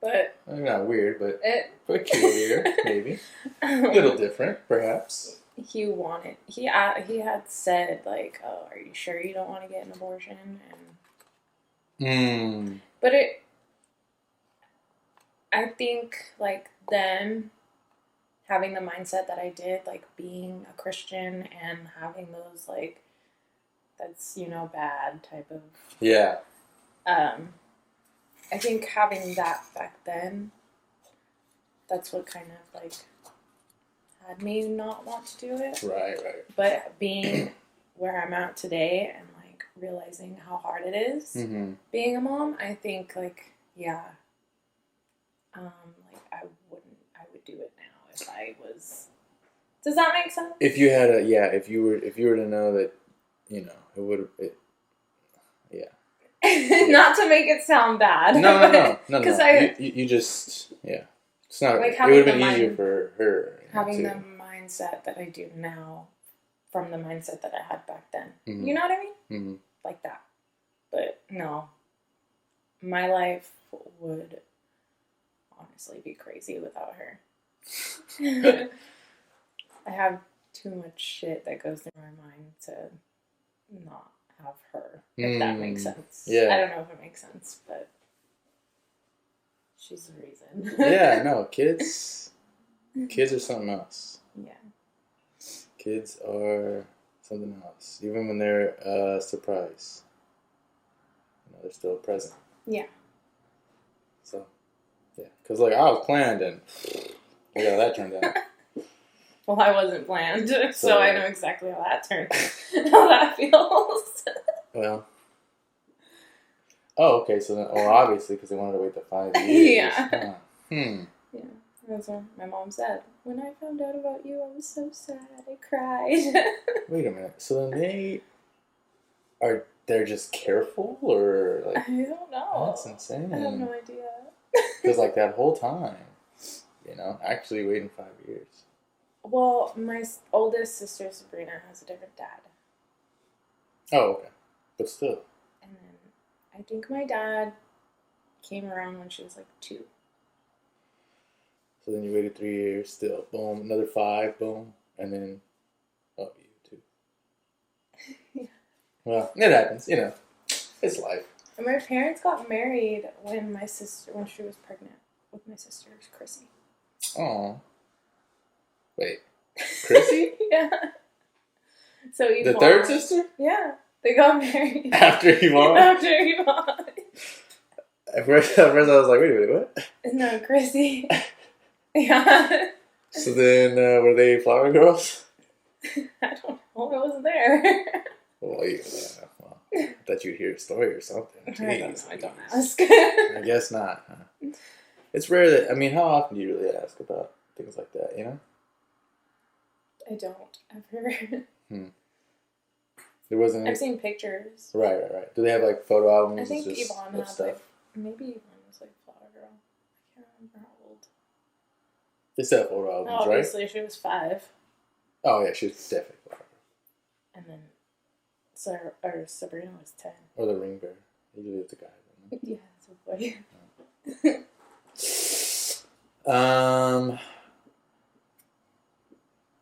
But not weird, but peculiar, maybe. A little different, perhaps. He had said, like, oh, are you sure you don't want to get an abortion? But I think, like, then having the mindset that I did, like, being a Christian and having those, like, that's, bad type of... Yeah. I think having that back then, that's what kind of, like, had me not want to do it. Right. But being where I'm at today and, like, realizing how hard it is being a mom, I think, like, yeah, like, I would do it now if I was... Does that make sense? If you had if you were to know that, it would have... Yeah. Not to make it sound bad. No. Because you just, it's not. Like, it would have been easier for her. Having the mindset that I do now, from the mindset that I had back then. You know what I mean? Mm-hmm. Like that. But no, my life would honestly be crazy without her. I have too much shit that goes through my mind to not have her, if that makes sense. Yeah. I don't know if it makes sense, but she's the reason. Yeah, no, kids are something else. Yeah. Kids are something else. Even when they're a surprise. They're still present. Yeah. So, yeah. Because, like, I was planned, and look how that turned out. Well, I wasn't planned, so I know exactly how that how that feels. Well. Oh, okay, so then, obviously, because they wanted to wait the 5 years. Yeah. Yeah, that's what my mom said. When I found out about you, I was so sad. I cried. Wait a minute. So then they're just careful, or like... I don't know. That's insane. I have no idea. Because, like, that whole time, actually waiting 5 years. Well, my oldest sister, Sabrina, has a different dad. Oh, okay. But still. And then I think my dad came around when she was like 2. So then you waited 3 years, still. Boom, another 5, boom. And then, you 2. Yeah. Well, it happens, It's life. And my parents got married when she was pregnant with my sister, Chrissy. Oh. Wait. Chrissy? Yeah. So the third sister? Yeah. They got married. After Yvonne? After Yvonne. At first I was like, wait a minute, what? No, Chrissy. Yeah. So then, were they flower girls? I don't know. I wasn't there. Well, I thought you'd hear a story or something. Jeez, I don't ask. I guess not, huh? It's rare that, how often do you really ask about things like that, I don't, ever. There wasn't any... I've seen pictures. Right. Do they have, like, photo albums? I think Yvonne had, stuff? Maybe Yvonne was, like, Flower Girl. I can't remember how old. They still have photo albums, right? Obviously, she was 5. Oh, yeah, she was definitely Flower Girl. And then Sabrina was 10. Or the Ring Bear. Usually it's a guy. Yeah, it's a boy.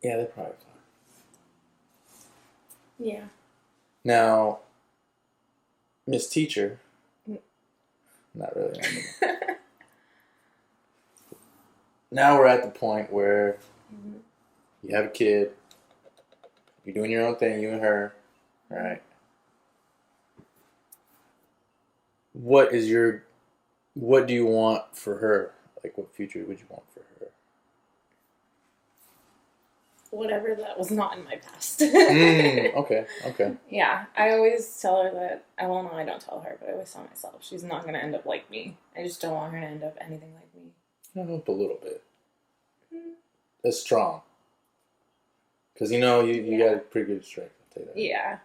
Yeah, they're probably fine. Yeah. Now, Miss Teacher. Not really. Now we're at the point where you have a kid. You're doing your own thing, you and her. Right. What do you want for her? Like, what future would you want for her? Whatever that was not in my past. Okay. Yeah, I always tell her that, well, no, I don't tell her, but I always tell myself, she's not going to end up like me. I just don't want her to end up anything like me. I hope a little bit. as strong. Because you got a pretty good strength. I'll tell you that. Yeah.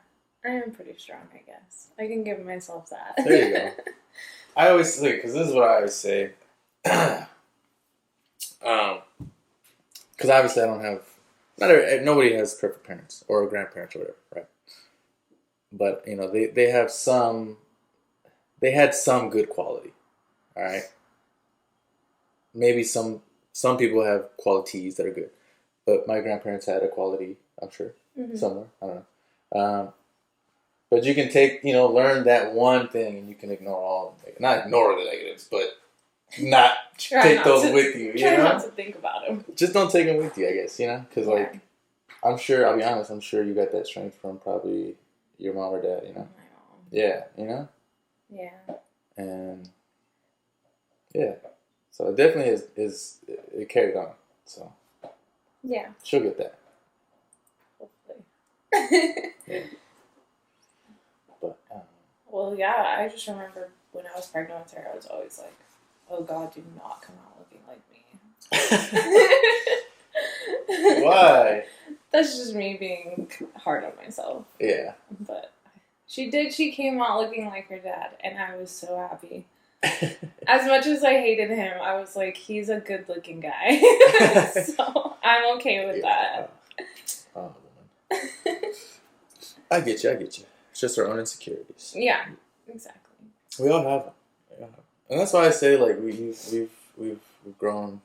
I am pretty strong, I guess. I can give myself that. There you go. I always say, because this is what I always say. Because obviously I don't have, nobody has perfect parents or grandparents or whatever, right? But, they have they had some good quality, all right? Maybe some people have qualities that are good. But my grandparents had a quality, I'm sure, somewhere. I don't know. But you can learn that one thing and you can ignore all of them. Not ignore the negatives, but not take those with you. Try not to think about them. Just don't take them with you, I guess, Because, I'm sure, I'll be honest, I'm sure you got that strength from probably your mom or dad, My mom. Yeah, Yeah. And, yeah. So it definitely it carried on, so. Yeah. She'll get that. Hopefully. Yeah. But, well, yeah, I just remember when I was pregnant with her, I was always like, oh God, do not come out looking like me. Why? That's just me being hard on myself. Yeah. But she did. She came out looking like her dad, and I was so happy. As much as I hated him, I was like, he's a good-looking guy. So I'm okay with that. Oh, woman. I get you. It's just our own insecurities. Yeah, exactly. We all have them. And that's why I say, like, we've grown.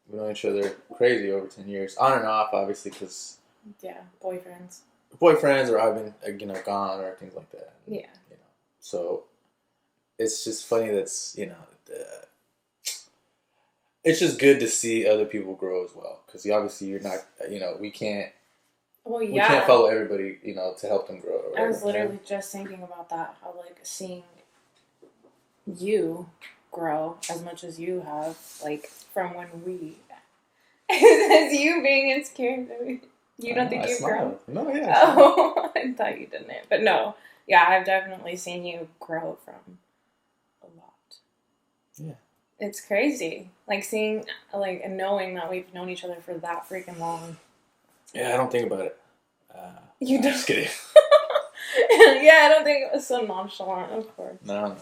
We've known each other crazy over 10 years. On and off, obviously, because... Yeah, boyfriends, or I've been, gone or things like that. Yeah. So, it's just funny that's, it's just good to see other people grow as well. Because obviously you're not, we can't... Well, yeah. We can't follow everybody, to help them grow. I was literally just thinking about that. How, like, seeing you grow as much as you have, like, from when we... As you being insecure. You don't think you've grown? No, yeah. Oh, I thought you didn't. But no. Yeah, I've definitely seen you grow from a lot. Yeah. It's crazy. Like, seeing, like, and knowing that we've known each other for that freaking long. Yeah, I don't think about it. You don't? Just kidding. Yeah, I don't think it was so nonchalant, of course. No.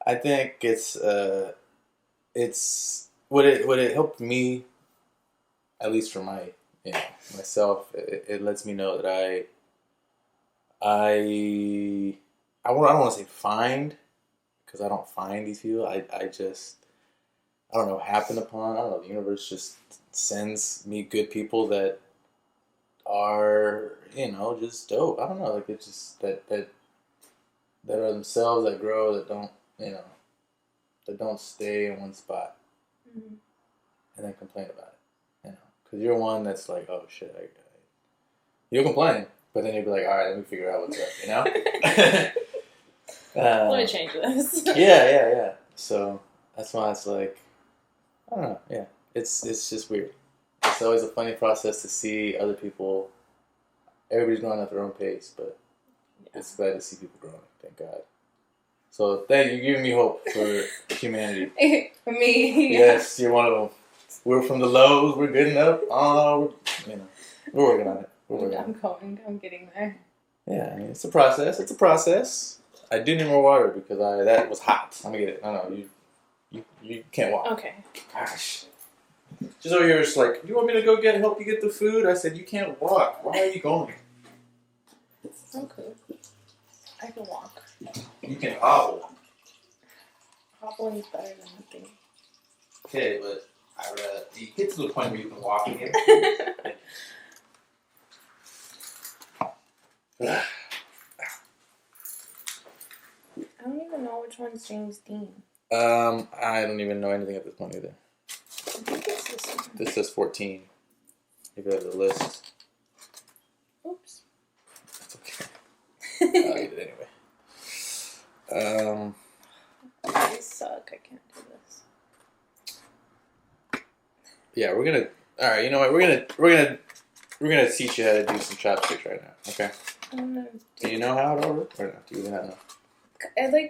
I think it's what it helped me, at least for my myself. It lets me know that I don't want to say find, because I don't find these people. I don't know, happen upon. I don't know. The universe just sends me good people that are, just dope. I don't know. Like, it's just that are themselves, that grow, that don't, that don't stay in one spot and then complain about it. Because you're one that's like, oh shit, you'll complain, but then you'll be like, all right, let me figure out what's up. Let me change this. Yeah. So that's why it's like, I don't know. Yeah, it's just weird. It's always a funny process to see other people. Everybody's growing at their own pace, but it's glad to see people growing. Thank God. So thank you, giving me hope for humanity. For me, yeah. Yes, you're one of them. We're from the lows. We're getting up. We're working on it. I'm getting there. Yeah, it's a process. I do need more water because that was hot. I'm gonna get it. No, you can't walk. Okay. Gosh. Just over here, it's like, you want me to go help you get the food? I said, you can't walk. Why are you going? Okay. I can walk. You can hobble. Hobbling's better than nothing. Okay, but you get to the point where you can walk again. I don't even know which one's James Dean. I don't even know anything at this point either. I think it's this one. This says 14. You go to the list. Oops. That's okay. I'll eat it anyway. I suck. I can't do this. Yeah, we're gonna. All right, you know what? We're gonna teach you how to do some chopsticks right now. Okay. Do you know how it works or not? Do you not know?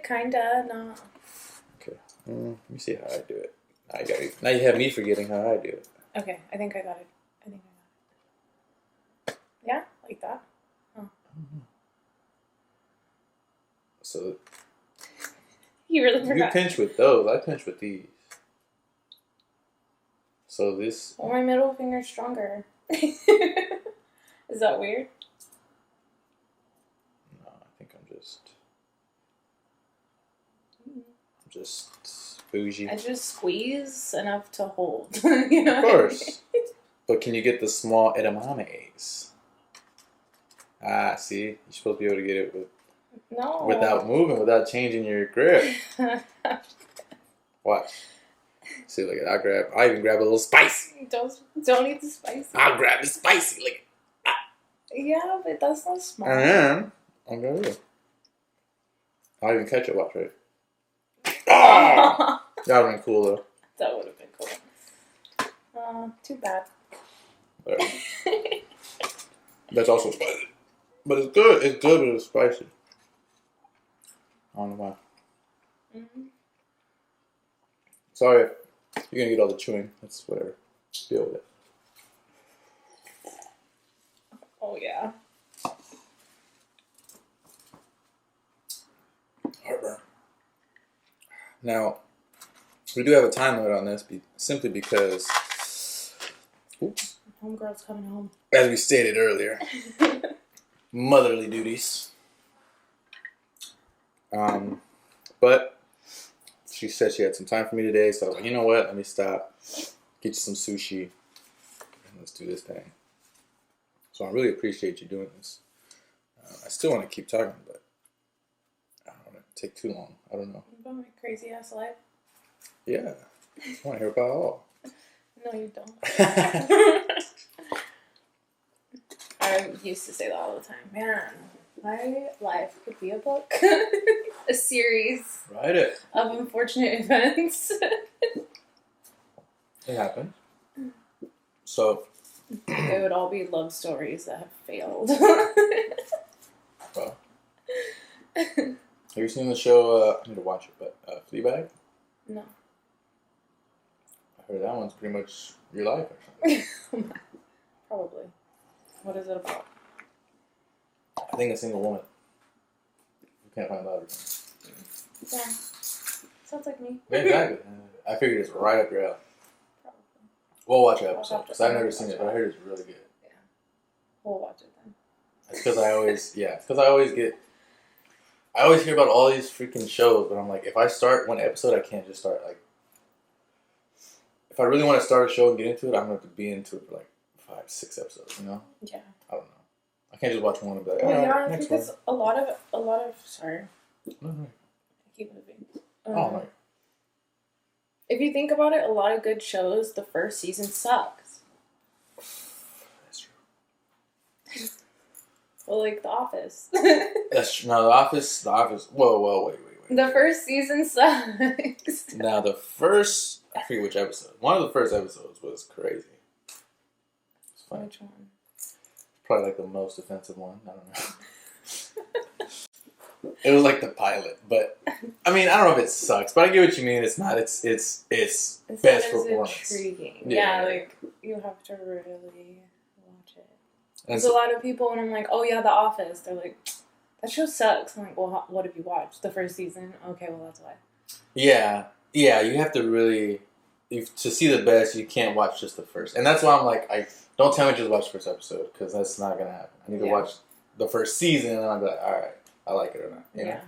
Kinda, not. Okay. Let me see how I do it. Now you have me forgetting how I do it. Okay, I think I got it. Yeah, like that. So You really you forgot. pinch with those. I pinch with these. So this. Well, my middle finger's stronger. Is that weird? No, I think I'm just bougie. I just squeeze enough to hold. You know? Of course. But can you get the small edamames? Ah, see, you're supposed to be able to get it without moving, without changing your grip. Watch. See, look at I even grab a little spicy. Don't eat the spicy. I'll grab the spicy. Look. Yeah, but that's not small. And then I'm gonna do it. I'll even catch it. Watch, right? Oh! That would have been cool though. That would have been cool. Too bad. That's also spicy. But it's good. It's good, but it's spicy. I don't know why. Mm-hmm. Sorry, you're gonna get all the chewing. That's whatever. Deal with it. Oh yeah. Heartburn. Now, we do have a time limit on this, simply because, oops, Homegirl's coming home. as we stated earlier, motherly duties. But she said she had some time for me today, so I was like, you know what? Let me stop, get you some sushi, and let's do this thing. So I really appreciate you doing this. I still want to keep talking, but I don't want to take too long. I don't know. About my crazy ass life? Yeah, I want to hear about it all. No, you don't. I used to say that all the time. Man, my life could be a book. A series. Write it. Of unfortunate events. It happened. So. They would all be love stories that have failed. Well. Have you seen the show, I need to watch it, but Fleabag? No. I heard that one's pretty much your life or something. Probably. What is it about? I think a single woman. You can't find love. Yeah. Sounds like me. Yeah, exactly. I figured it's right up your alley. Probably. We'll watch an episode, because I've never seen it, but I heard it's really good. Yeah. We'll watch it then. It's because I always hear about all these freaking shows, but I'm like, if I start one episode, I can't just start, like, if I really want to start a show and get into it, I'm going to have to be into it for like 5-6 episodes, you know? Yeah. I don't know. I can't just watch one and be like, Well, yeah, next because one. a lot of, sorry. No. I keep moving. No. If you think about it, a lot of good shows, the first season sucks. That's true. Well, like The Office. That's true. No, The Office. Whoa, wait. The first season sucks. Now, I forget which episode. One of the first episodes was crazy. It's funny. Which one? Probably like the most offensive one. I don't know. It was like the pilot, but I mean, I don't know if it sucks, but I get what you mean. It's not. It's best performance. Intriguing. Yeah, like you have to really watch it. There's a lot of people, when I'm like, "Oh yeah, The Office," they're like, "That show sucks." I'm like, "Well, what have you watched? The first season? Okay, well that's why." Yeah. You have to really, to see the best. You can't watch just the first, and that's why I'm like, don't tell me just watch the first episode, because that's not gonna happen. I need to watch the first season, and I'll be like, all right, I like it or not. You know?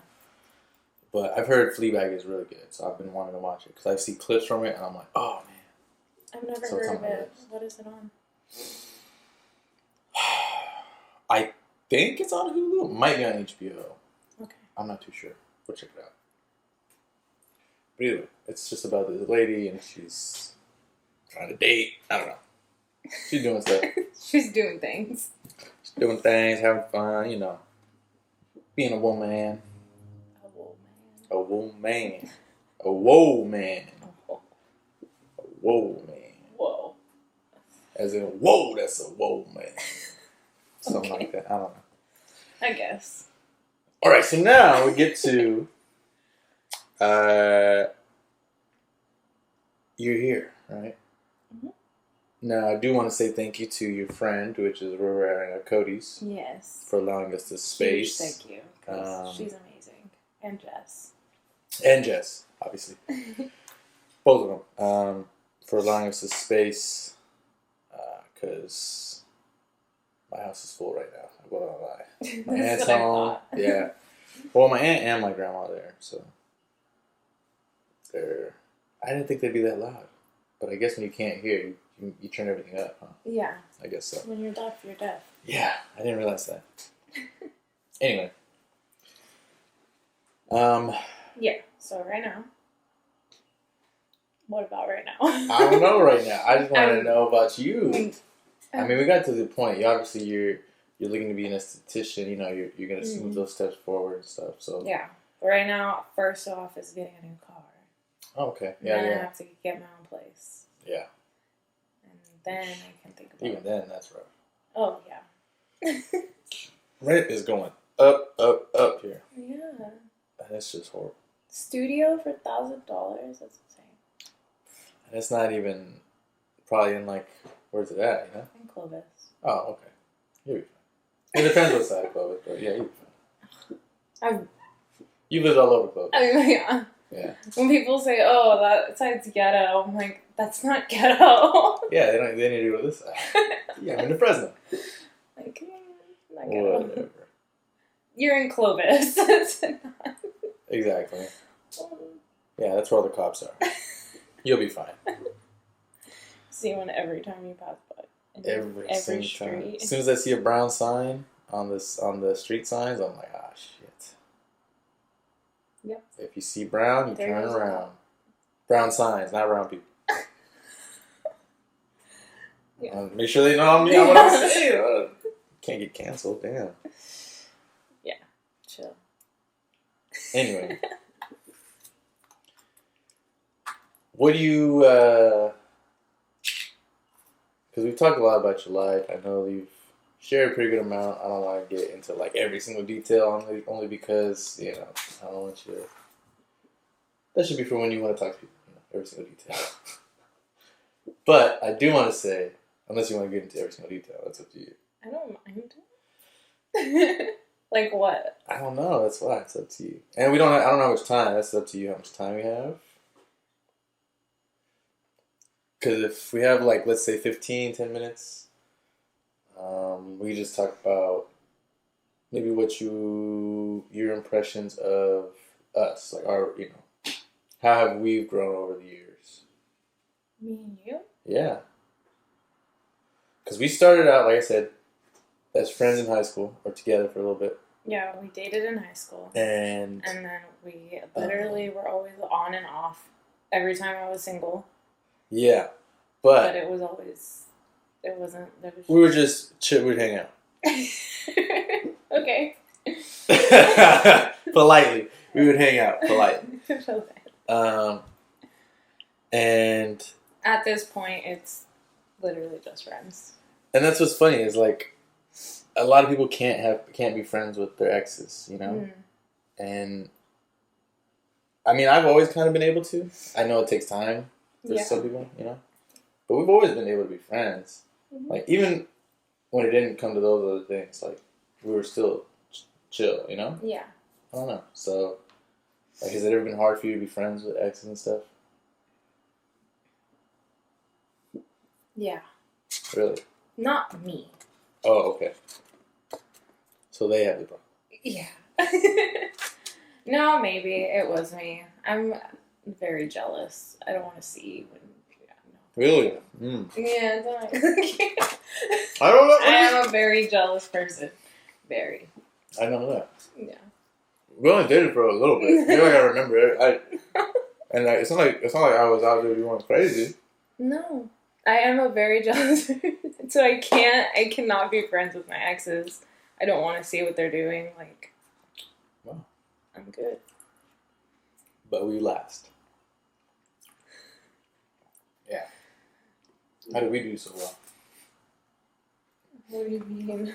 But I've heard Fleabag is really good, so I've been wanting to watch it because I see clips from it, and I'm like, oh man. I've never heard of it. What is it on? I think it's on Hulu. It might be on HBO. Okay. I'm not too sure. We'll check it out. But anyway, it's just about this lady, and she's trying to date. I don't know. She's doing stuff. She's doing things. She's doing things, having fun, you know. Being a woman. A woman. A whoa man. A whoa man. Whoa. As in, whoa, that's a whoa man. Something like that. I don't know. I guess. Alright, so now we get to you're here, right? Mm-hmm. Now, I do want to say thank you to your friend, which is Cody's, Yes. for allowing us this space. Thank you. 'Cause she's amazing. And Jess. And Jess, obviously. Both of them. For allowing us this space. Because my house is full right now. I will not lie. My aunt's home. Yeah. Well, my aunt and my grandma are there, so. I didn't think they'd be that loud. But I guess when you can't hear, you turn everything up, huh? Yeah. I guess so. When you're deaf, you're deaf. Yeah, I didn't realize that. Anyway. Yeah, so right now. What about right now? I don't know right now. I just wanted to know about you. I mean, we got to the point. You're looking to be an esthetician. You know, you're gonna smooth those steps forward and stuff. So yeah, right now, first off is getting a new car. Oh, okay. Yeah, then yeah. I have to get my own place. Yeah. And then I can think about Even then, that's rough. Oh yeah. Rent is going up, up, up here. Yeah. That's just horrible. Studio for $1,000. That's insane. And it's not even probably in like where's it at? You know. In Clovis. Oh, okay. You'll be fine. It depends what side of Clovis, but yeah, you'll be fine. You've lived all over Clovis. I mean, yeah. Yeah. When people say, "Oh, that side's ghetto," I'm like, "That's not ghetto." Yeah, they need to go to this side. Yeah, I'm in the Fresno. Like, not ghetto. Whatever. You're in Clovis. Exactly. Yeah, that's where all the cops are. You'll be fine. See one every time you pass by. Every single street. time. As soon as I see a brown sign on the street signs, I'm like, ah, shit. Yep. If you see brown, you There turn goes around. Brown signs, not brown people. Yeah. Make sure they know me. What I'm saying. Can't get canceled. Damn. Yeah. Chill. Anyway. What do you... Because we've talked a lot about your life. I know you've shared a pretty good amount. I don't want to get into like every single detail only because, you know, I don't want you to... That should be for when you want to talk to people, you know, every single detail. But I do want to say, unless you want to get into every single detail, that's up to you. I don't mind. Like what? I don't know. That's why it's up to you. And I don't know how much time. That's up to you how much time we have. Because if we have like, let's say 10 minutes, we just talk about maybe your impressions of us, like our, you know, how have we grown over the years? Me and you? Yeah. Because we started out, like I said, as friends in high school, or together for a little bit. Yeah, we dated in high school. And then we literally were always on and off every time I was single. Yeah. But it was always, it wasn't, there was we were just chill, we'd hang out. Okay. Politely. We would hang out politely. And at this point, it's literally just friends. And that's what's funny is like a lot of people can't be friends with their exes, you know? And I mean, I've always kind of been able to. I know it takes time for some people, you know? But we've always been able to be friends. Like even when it didn't come to those other things, like we were still chill, you know? Yeah. I don't know. So, like, has it ever been hard for you to be friends with exes and stuff? Yeah. Really? Not me. Oh, okay. So they have the problem. Yeah. No, maybe it was me. I'm very jealous. I don't want to see when. Really? Yeah. I don't know. I am a very jealous person. Very. I know that. Yeah. We only dated for a little bit. Maybe I gotta remember it. It's not like I was out there doing crazy. No, I am a very jealous person, so I cannot be friends with my exes. I don't want to see what they're doing. Like, wow. I'm good. But we last. Yeah. How did we do so well? What do you mean?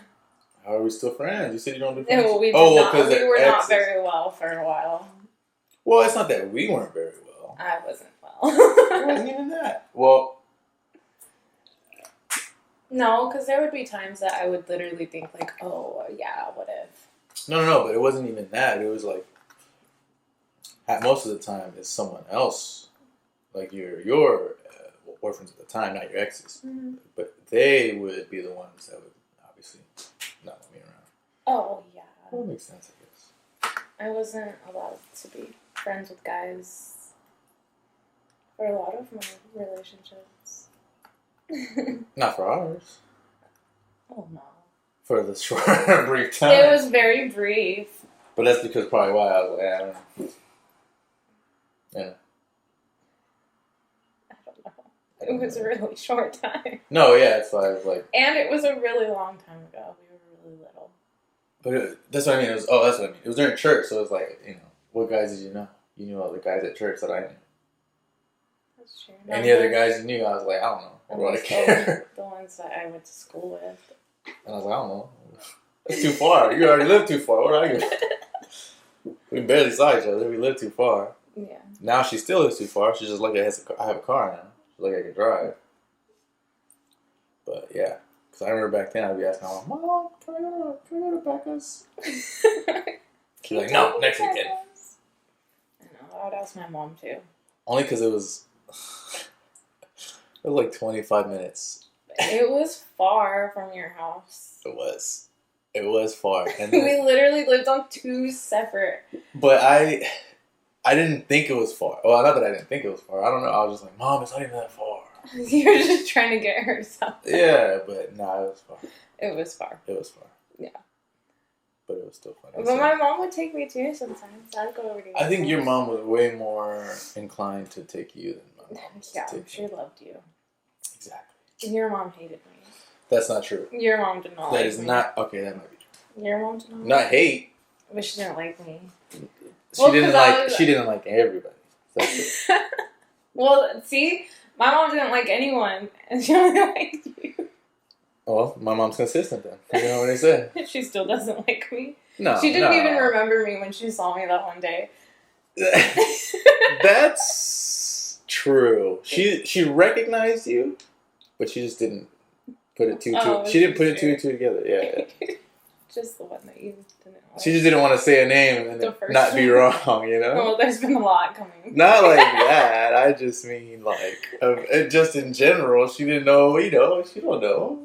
How are we still friends? You said you don't do friends. No, we were not very well for a while. Well, it's not that we weren't very well. I wasn't well. It wasn't even that. Well, No, because there would be times that I would literally think like, oh yeah, what if? No, but it wasn't even that. It was like most of the time it's someone else, like your boyfriends at the time, not your exes, Mm-hmm. but they would be the ones that would obviously not let me around. Oh yeah. Well, that makes sense, I guess. I wasn't allowed to be friends with guys for a lot of my relationships. Not for ours. Oh no. For the short brief time. It was very brief. But that's because probably why I was like, I don't know. Yeah. I don't know. It was a really short time. No, yeah, that's why I was like. And it was a really long time ago. We were really little. But that's what I mean. That's what I mean. It was during church, so it was like, what guys did you know? You knew all the guys at church that I knew. That's true. Any other guys you knew, I was like, I don't know. What do I care? The ones that I went to school with. And I was like, I don't know. It's too far. You already live too far. What are you? We barely saw each other. We lived too far. Yeah. Now she still lives too far. She's just lucky I have a car now. She's lucky I can drive. But yeah. Because I remember back then I'd be asking, Mom, can I go to Becca's? She's like, no, next weekend. I know. I would ask my mom too. Only because it was like 25 minutes. It was far from your house. It was far. And We literally lived on two separate. But I didn't think it was far. Well, not that I didn't think it was far. I don't know. I was just like, Mom, it's not even that far. You were just trying to get her something. Yeah, but nah, it was far. It was far. It was far. Yeah. But it was still fun. But my mom would take me too sometimes. I'd go over to your I think house. your mom was way more inclined to take you than my mom was Yeah, to take she me. loved you. Exactly. Your mom hated me. That's not true. Your mom did not like me. That is not... Okay, that might be true. Your mom did not Not like me. hate. But she didn't like me. She didn't like everybody. That's it. Well, see? My mom didn't like anyone. And she only liked you. Well, my mom's consistent then. You know what I said? She still doesn't like me. No, She didn't even remember me when she saw me that one day. That's true. She recognized you, but she just didn't put it two. She didn't put it two together. Yeah. Just the one that you didn't like. She just didn't want to say a name and not be wrong, you know? Well, there's been a lot coming. Not like that. I just mean just in general. She didn't know, she don't know.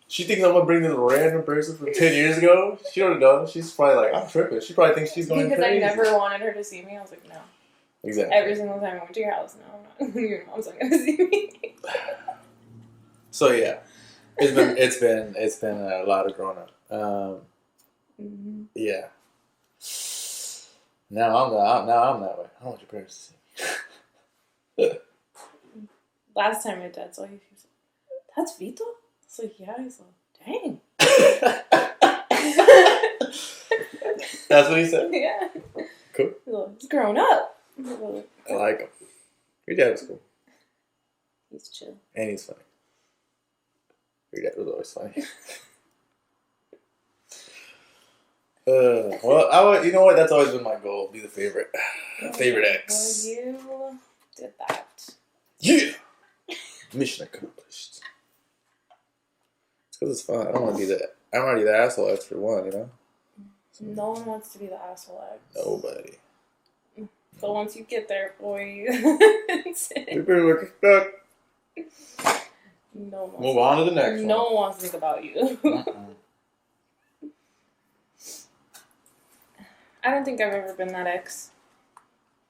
She thinks I'm going to bring this random person from 10 years ago. She don't know. She's probably like, I'm tripping. She probably thinks she's going because crazy. I never wanted her to see me. I was like, no. Exactly. Every single time I went to your house, no, your mom's not going to see me. So yeah, it's been a lot of growing up. Mm-hmm. Yeah. Now I'm that way. I don't want your parents to see me. Last time my dad saw you, he was like, "That's Vito?" I was like, "Yeah." He's like, "Dang." That's what he said? Yeah. Cool. He's like, "He's grown up." I like him. Your dad was cool. He's chill. And he's funny. Your dad was always funny. Well, you know what? That's always been my goal. Be the favorite ex. Well, you did that. Yeah! Mission accomplished. It's because it's fun. I don't want to be the... I'm already the asshole ex for one, you know? So, no one wants to be the asshole ex. Nobody. But once you get there, boy, We're pretty much stuck. No one Move on to the next one. No one wants to think about you. I don't think I've ever been that ex.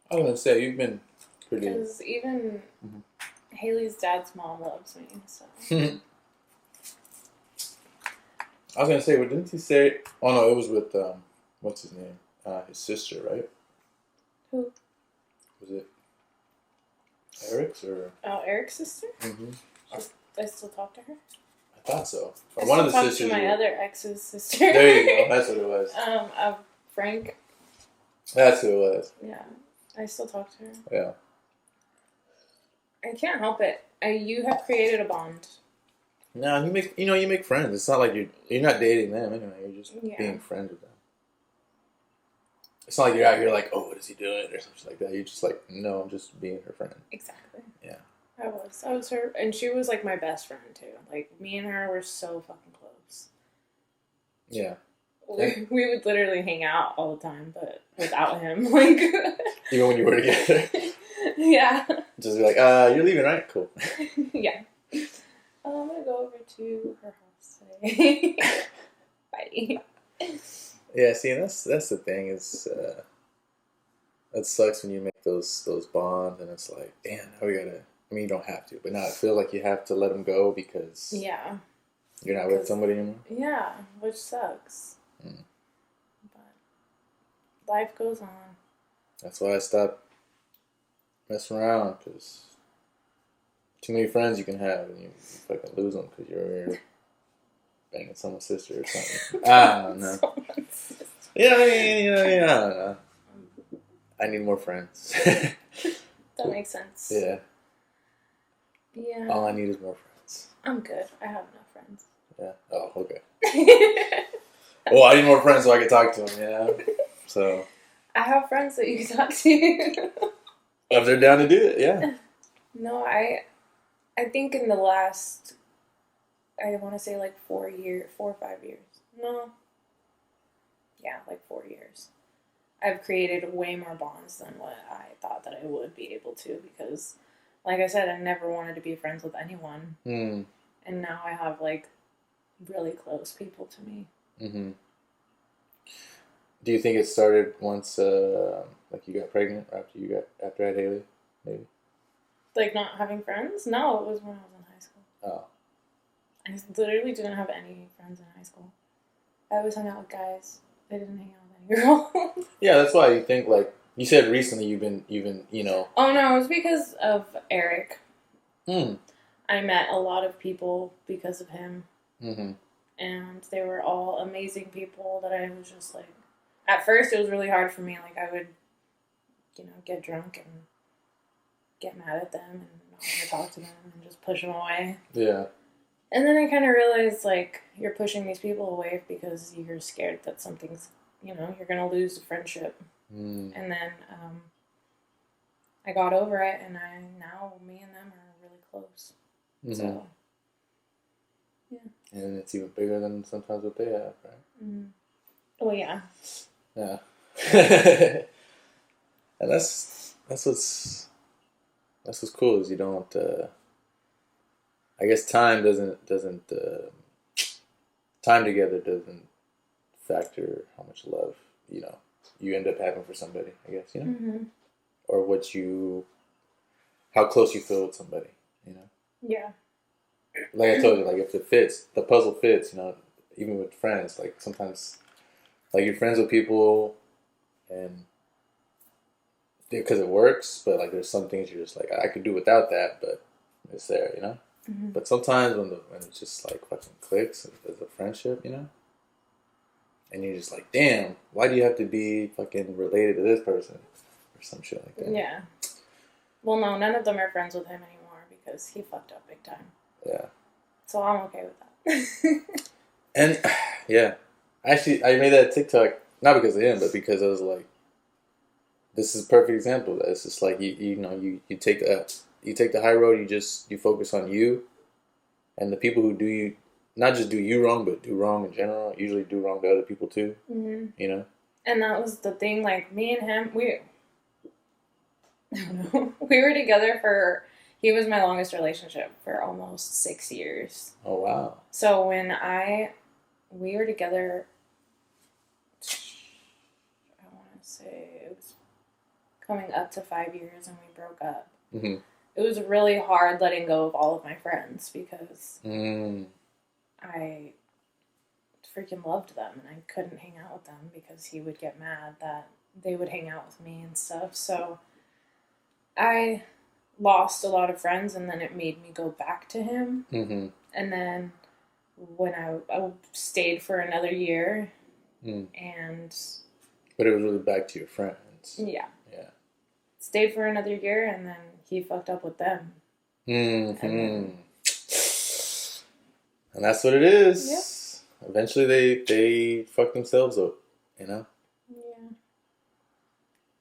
I was going to say, you've been pretty... Because even Haley's dad's mom loves me, so... I was going to say, well, didn't he say... Oh, no, it was with, what's his name? His sister, right? Who? Was it Eric's or... Oh, Eric's sister? Mm-hmm. I still talk to her? I thought so. I One of the talk sisters... to my other ex's sister. There you go. That's what it was. Frank. That's who it was. Yeah. I still talk to her. Yeah. I can't help it. You have created a bond. No, you make friends. It's not like you're not dating them anyway. You're just being friends with them. It's not like you're out here like, oh, what is he doing or something like that. You're just like, no, I'm just being her friend. Exactly. Yeah. I was was. I was her, and she was like my best friend too. Like me and her were so fucking close. Yeah. We would literally hang out all the time, but without him, like Even when you were together. Yeah. Just be like, you're leaving, right? Cool. Yeah. I'm gonna go over to her house today. Bye. Yeah, see, and that's the thing is, it sucks when you make those bonds, and it's like, damn, now we gotta. I mean, you don't have to, but now I feel like you have to let them go because Yeah. you're not with somebody anymore. Yeah, which sucks. Mm. But life goes on. That's why I stopped messing around, because too many friends you can have, and you fucking lose them because you're banging someone's sister or something. I don't know. Yeah, I mean, I don't know. I need more friends. That makes sense. Yeah. Yeah. All I need is more friends. I'm good. I have enough friends. Yeah. Oh, okay. Well, I need more friends so I can talk to them, you know? So. I have friends that you can talk to. If they're down to do it, yeah. No, I think in the last, I want to say like 4 or 5 years. No. Yeah, like 4 years. I've created way more bonds than what I thought that I would be able to because, like I said, I never wanted to be friends with anyone. Mm. And now I have like really close people to me. Mm-hmm. Do you think it started once, like you got pregnant or after I had Haley, maybe? Like not having friends? No, it was when I was in high school. Oh. I literally didn't have any friends in high school. I always hung out with guys. I didn't hang out with any girls. Yeah, that's why you think, like, you said recently you've been, you know. Oh no, it was because of Eric. Mm. I met a lot of people because of him. Mm-hmm. And they were all amazing people that I was just like, at first it was really hard for me. Like I would, get drunk and get mad at them and not want to talk to them and just push them away. Yeah. And then I kind of realized, like, you're pushing these people away because you're scared that something's, you're going to lose the friendship. Mm. And then I got over it, and now me and them are really close. Mm-hmm. So, yeah. And it's even bigger than sometimes what they have, right? Mm. Oh, yeah. Yeah. And that's what's cool is you don't. I guess time doesn't time together doesn't factor how much love you end up having for somebody. I guess Mm-hmm. or how close you feel with somebody. Yeah. Like I told you, like if the puzzle fits. Even with friends, like sometimes, like you're friends with people, and because it works, but like there's some things you're just like I could do without that, but it's there, Mm-hmm. But sometimes when it's just like fucking clicks as a friendship, and you're just like, damn, why do you have to be fucking related to this person or some shit like that? Yeah. Well, no, none of them are friends with him anymore because he fucked up big time. Yeah. So I'm okay with that. And yeah, actually, I made that TikTok not because of him, but because I was like, this is a perfect example. It's just like you take the high road. You focus on you, and the people who do you not just do you wrong, but do wrong in general. Usually do wrong to other people too. Mm-hmm. And that was the thing. Like me and him, I don't know. We were together he was my longest relationship for almost 6 years. Oh wow! So when we were together, I want to say it was coming up to 5 years, and we broke up. Mm-hmm. It was really hard letting go of all of my friends because I freaking loved them, and I couldn't hang out with them because he would get mad that they would hang out with me and stuff. So I lost a lot of friends, and then it made me go back to him. Mm-hmm. And then when I stayed for another year, and but it was really back to your friends. Yeah. Stayed for another year, and then he fucked up with them. Mm-hmm. And that's what it is. Yep. Eventually, they fuck themselves up. Yeah.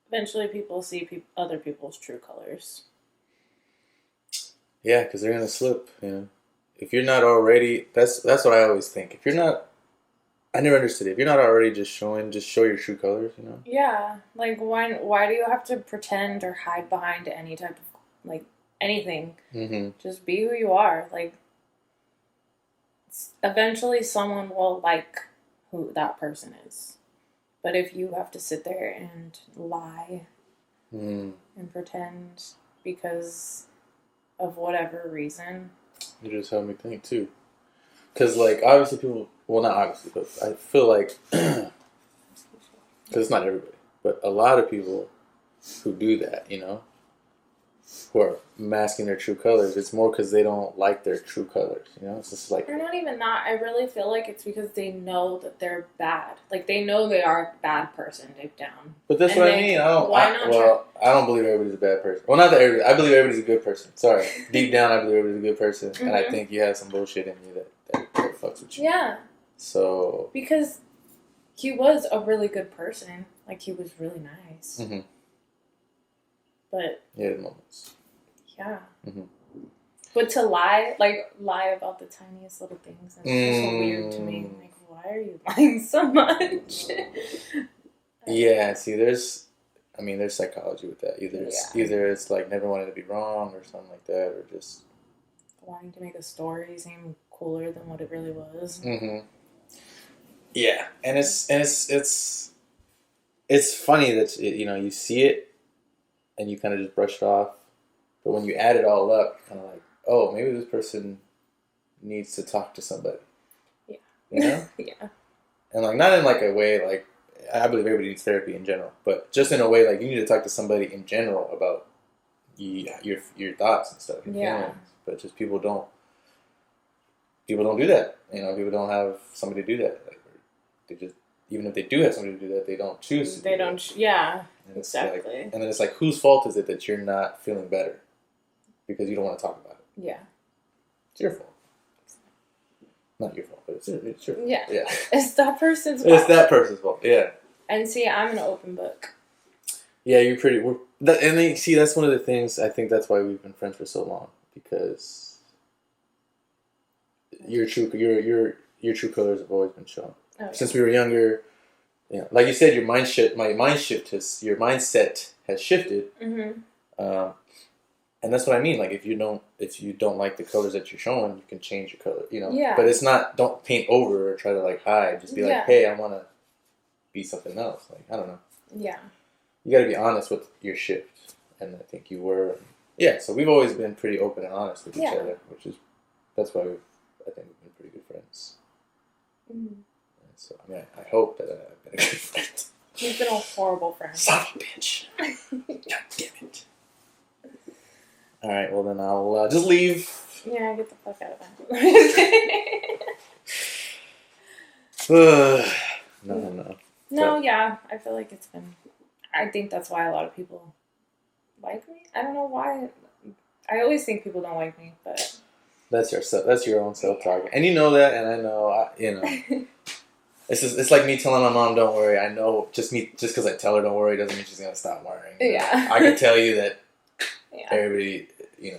Eventually, people see other people's true colors. Yeah, because they're gonna slip. You know, if you're not already, that's what I always think. If you're not, I never understood it. If you're not already just showing, just show your true colors. You know. Yeah, like why do you have to pretend or hide behind any type of like anything? Mm-hmm. Just be who you are. Like eventually someone will like who that person is. But if you have to sit there and lie Mm. and pretend because of whatever reason. You just helped me think too. Because, like, obviously people, well, not obviously, but I feel like, because it's not everybody, but a lot of people who do that, you know, who are masking their true colors, it's more because they don't like their true colors, you know? It's just like, Or not even that. I really feel like it's because they know that they're bad. Like they know they are a bad person deep down. but that's And what I mean. I don't believe everybody's a bad person. Well, not that everybody, I believe everybody's a good person. Sorry. Deep down, I believe everybody's a good person. And I think you have some bullshit in you that fucks with you. Yeah. So. Because he was a really good person. Like he was really nice. Mm-hmm. But. Yeah, moments. Yeah. Mm-hmm. But to lie about the tiniest little things, that's just so weird to me. Like, why are you lying so much? Yeah, see, there's psychology with that. Either it's like never wanting to be wrong or something like that, or just wanting to make a story seem cooler than what it really was. Mm-hmm. Yeah, and it's funny that you see it and you kind of just brush it off, but when you add it all up, you're kind of like, oh, maybe this person needs to talk to somebody. Yeah. You know? Yeah. And like not in like a way like I believe everybody needs therapy in general, but just in a way like you need to talk to somebody in general about your thoughts and stuff. Your feelings. But just people don't do that. You know, people don't have somebody to do that. Like, they just even if they do have somebody to do that, they don't choose to. They don't. Yeah. And exactly. Like, and then it's like, whose fault is it that you're not feeling better because you don't want to talk about it? Yeah. It's your fault. Not your fault, but it's your fault. Yeah. Yeah. It's that person's fault. It's that person's fault. Yeah. And see, I'm an open book. Yeah, you're pretty. And then, see, that's one of the things. I think that's why we've been friends for so long, because your true colors have always been shown since we were younger. Yeah, like you said, your mindset has shifted. Mm-hmm. And that's what I mean. Like if you don't like the colors that you're showing, you can change your color. You know. Yeah. But it's not. Don't paint over or try to like hide. Just be like, hey, I want to be something else. Like I don't know. Yeah. You got to be honest with your shift, and I think you were. Yeah. So we've always been pretty open and honest with each other, that's why I think we've been pretty good friends. Mm-hmm. So I mean, I hope that I've been a good friend. You've been a horrible friend. Son of a bitch! God damn it! All right, well then I'll just leave. Yeah, get the fuck out of my No. No, yeah, I feel like it's been. I think that's why a lot of people like me. I don't know why. I always think people don't like me, but that's your own self-talk, and you know that, and I know, It's like me telling my mom, "Don't worry." I know just because I tell her don't worry doesn't mean she's gonna stop worrying. Yeah, I can tell you that everybody,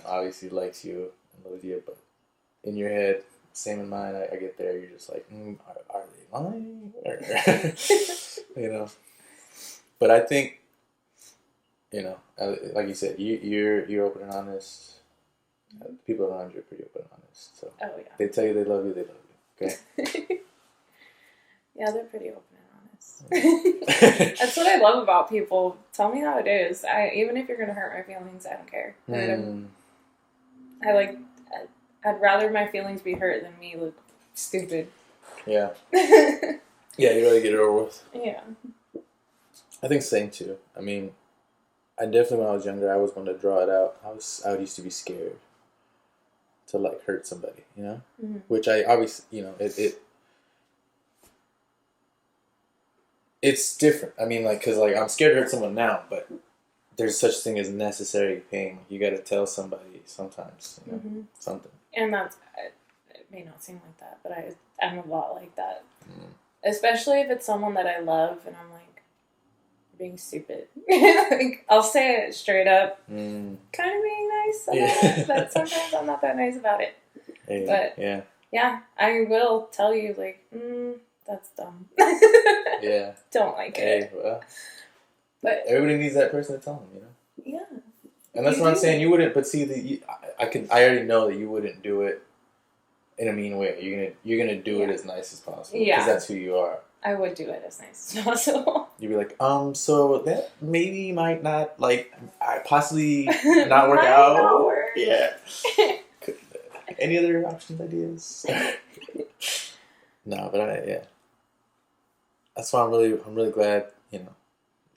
obviously likes you and loves you, but in your head, same in mine. I get there, you're just like, are they lying? But I think, like you said, you're open and honest. People around you are pretty open and honest. So they tell you they love you, they love you. Okay. Yeah, they're pretty open and honest. That's what I love about people. Tell me how it is. Even if you're gonna hurt my feelings, I don't care. I'd rather my feelings be hurt than me look stupid. Yeah. Yeah, you rather get it over with. Yeah. I think same too. I mean, I definitely when I was younger, I was one to draw it out. I used to be scared to like hurt somebody, mm-hmm. Which I obviously, it's different. I mean, because I'm scared to hurt someone now, but there's such thing as necessary pain. You got to tell somebody sometimes, mm-hmm. something. And it may not seem like that, but I'm a lot like that. Especially if it's someone that I love, and I'm like, being stupid. Like, I'll say it straight up. Mm. Kind of being nice about Yeah. it, but sometimes I'm not that nice about it. Hey, But yeah, I will tell you, like, that's dumb. yeah. Don't like Hey, it. well, But everybody needs that person to tell them, you know. yeah, And that's you what I'm do. saying. You wouldn't, but see, I already know that you wouldn't do it in a mean way. You're gonna do it as nice as possible because Yeah. that's who you are. I would do it as nice as possible. You'd be like, so that maybe might not possibly not work Might out. not work. Yeah. Any other options, ideas? No, but yeah. That's why I'm really glad you're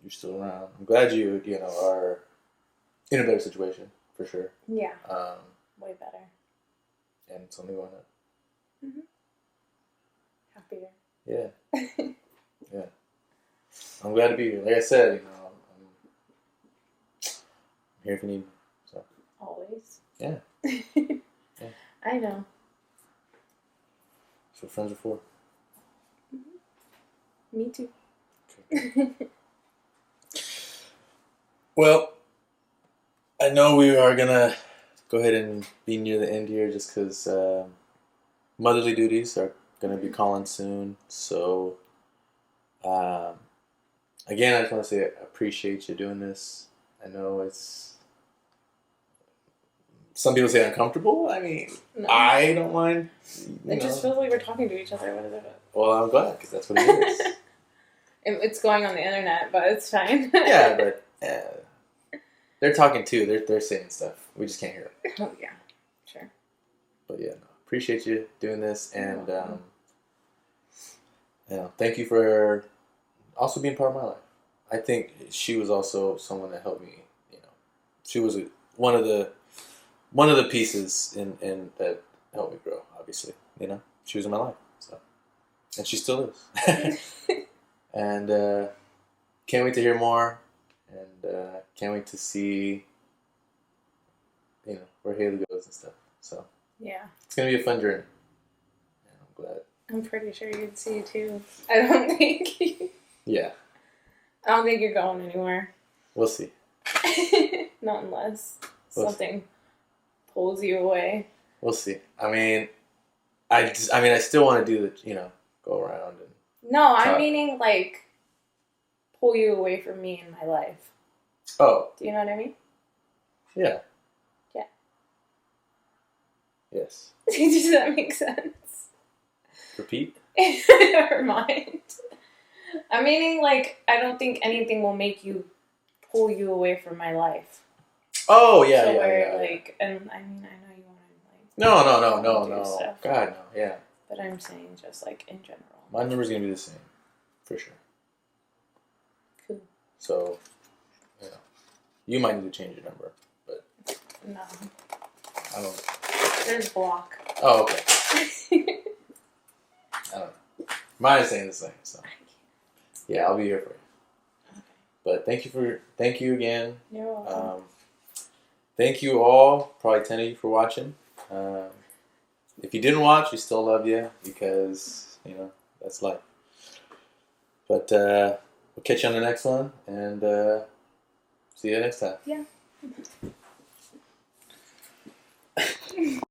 still around. I'm glad you are in a better situation for sure. Yeah. Way better. And it's only going up. Mm-hmm. Happier. Yeah. Yeah. I'm glad to be here. Like I said, I'm here if you need me. So. Always. Yeah. Yeah. I know. That's what friends are for. Mm-hmm. Me too. Okay. Well, I know we are gonna go ahead and be near the end here, just because motherly duties are gonna be calling soon. So, again, I just want to say I appreciate you doing this. I know it's some people say uncomfortable. I mean, No. I don't mind. It just feels like we're talking to each other. What is it? Well, I'm glad because that's what it is. It's going on the internet, but it's fine. Yeah, but they're talking too. They're saying stuff. We just can't hear it. Oh yeah, sure. But yeah, no, appreciate you doing this, and thank you for also being part of my life. I think she was also someone that helped me. She was one of the pieces in that helped me grow. Obviously, she was in my life, so and she still is. And can't wait to hear more, and can't wait to see where Haley goes and stuff. So Yeah, it's gonna be a fun journey, and I'm glad. I'm pretty sure you'd see too. I don't think. Yeah. I don't think you're going anywhere. We'll see. Not unless something pulls you away. We'll see. I mean, I still want to do the go around and. No, I'm meaning like pull you away from me in my life. Oh. Do you know what I mean? Yeah. Yeah. Yes. Does that make sense? Repeat? Never mind. I'm meaning like I don't think anything will make you pull you away from my life. Oh yeah, so yeah, where, yeah. Like, and I mean, I know you want to No. stuff. God no. Yeah. But I'm saying just like in general. My number's gonna be the same, for sure. Cool. So, you might need to change your number, but no. I don't. There's block. Oh, okay. I don't know. Mine is saying the same, so yeah, I'll be here for you. Okay. But thank you again. You're welcome. Thank you all, probably 10 of you for watching. If you didn't watch, we still love you because that's life. But we'll catch you on the next one, and see you next time. Yeah.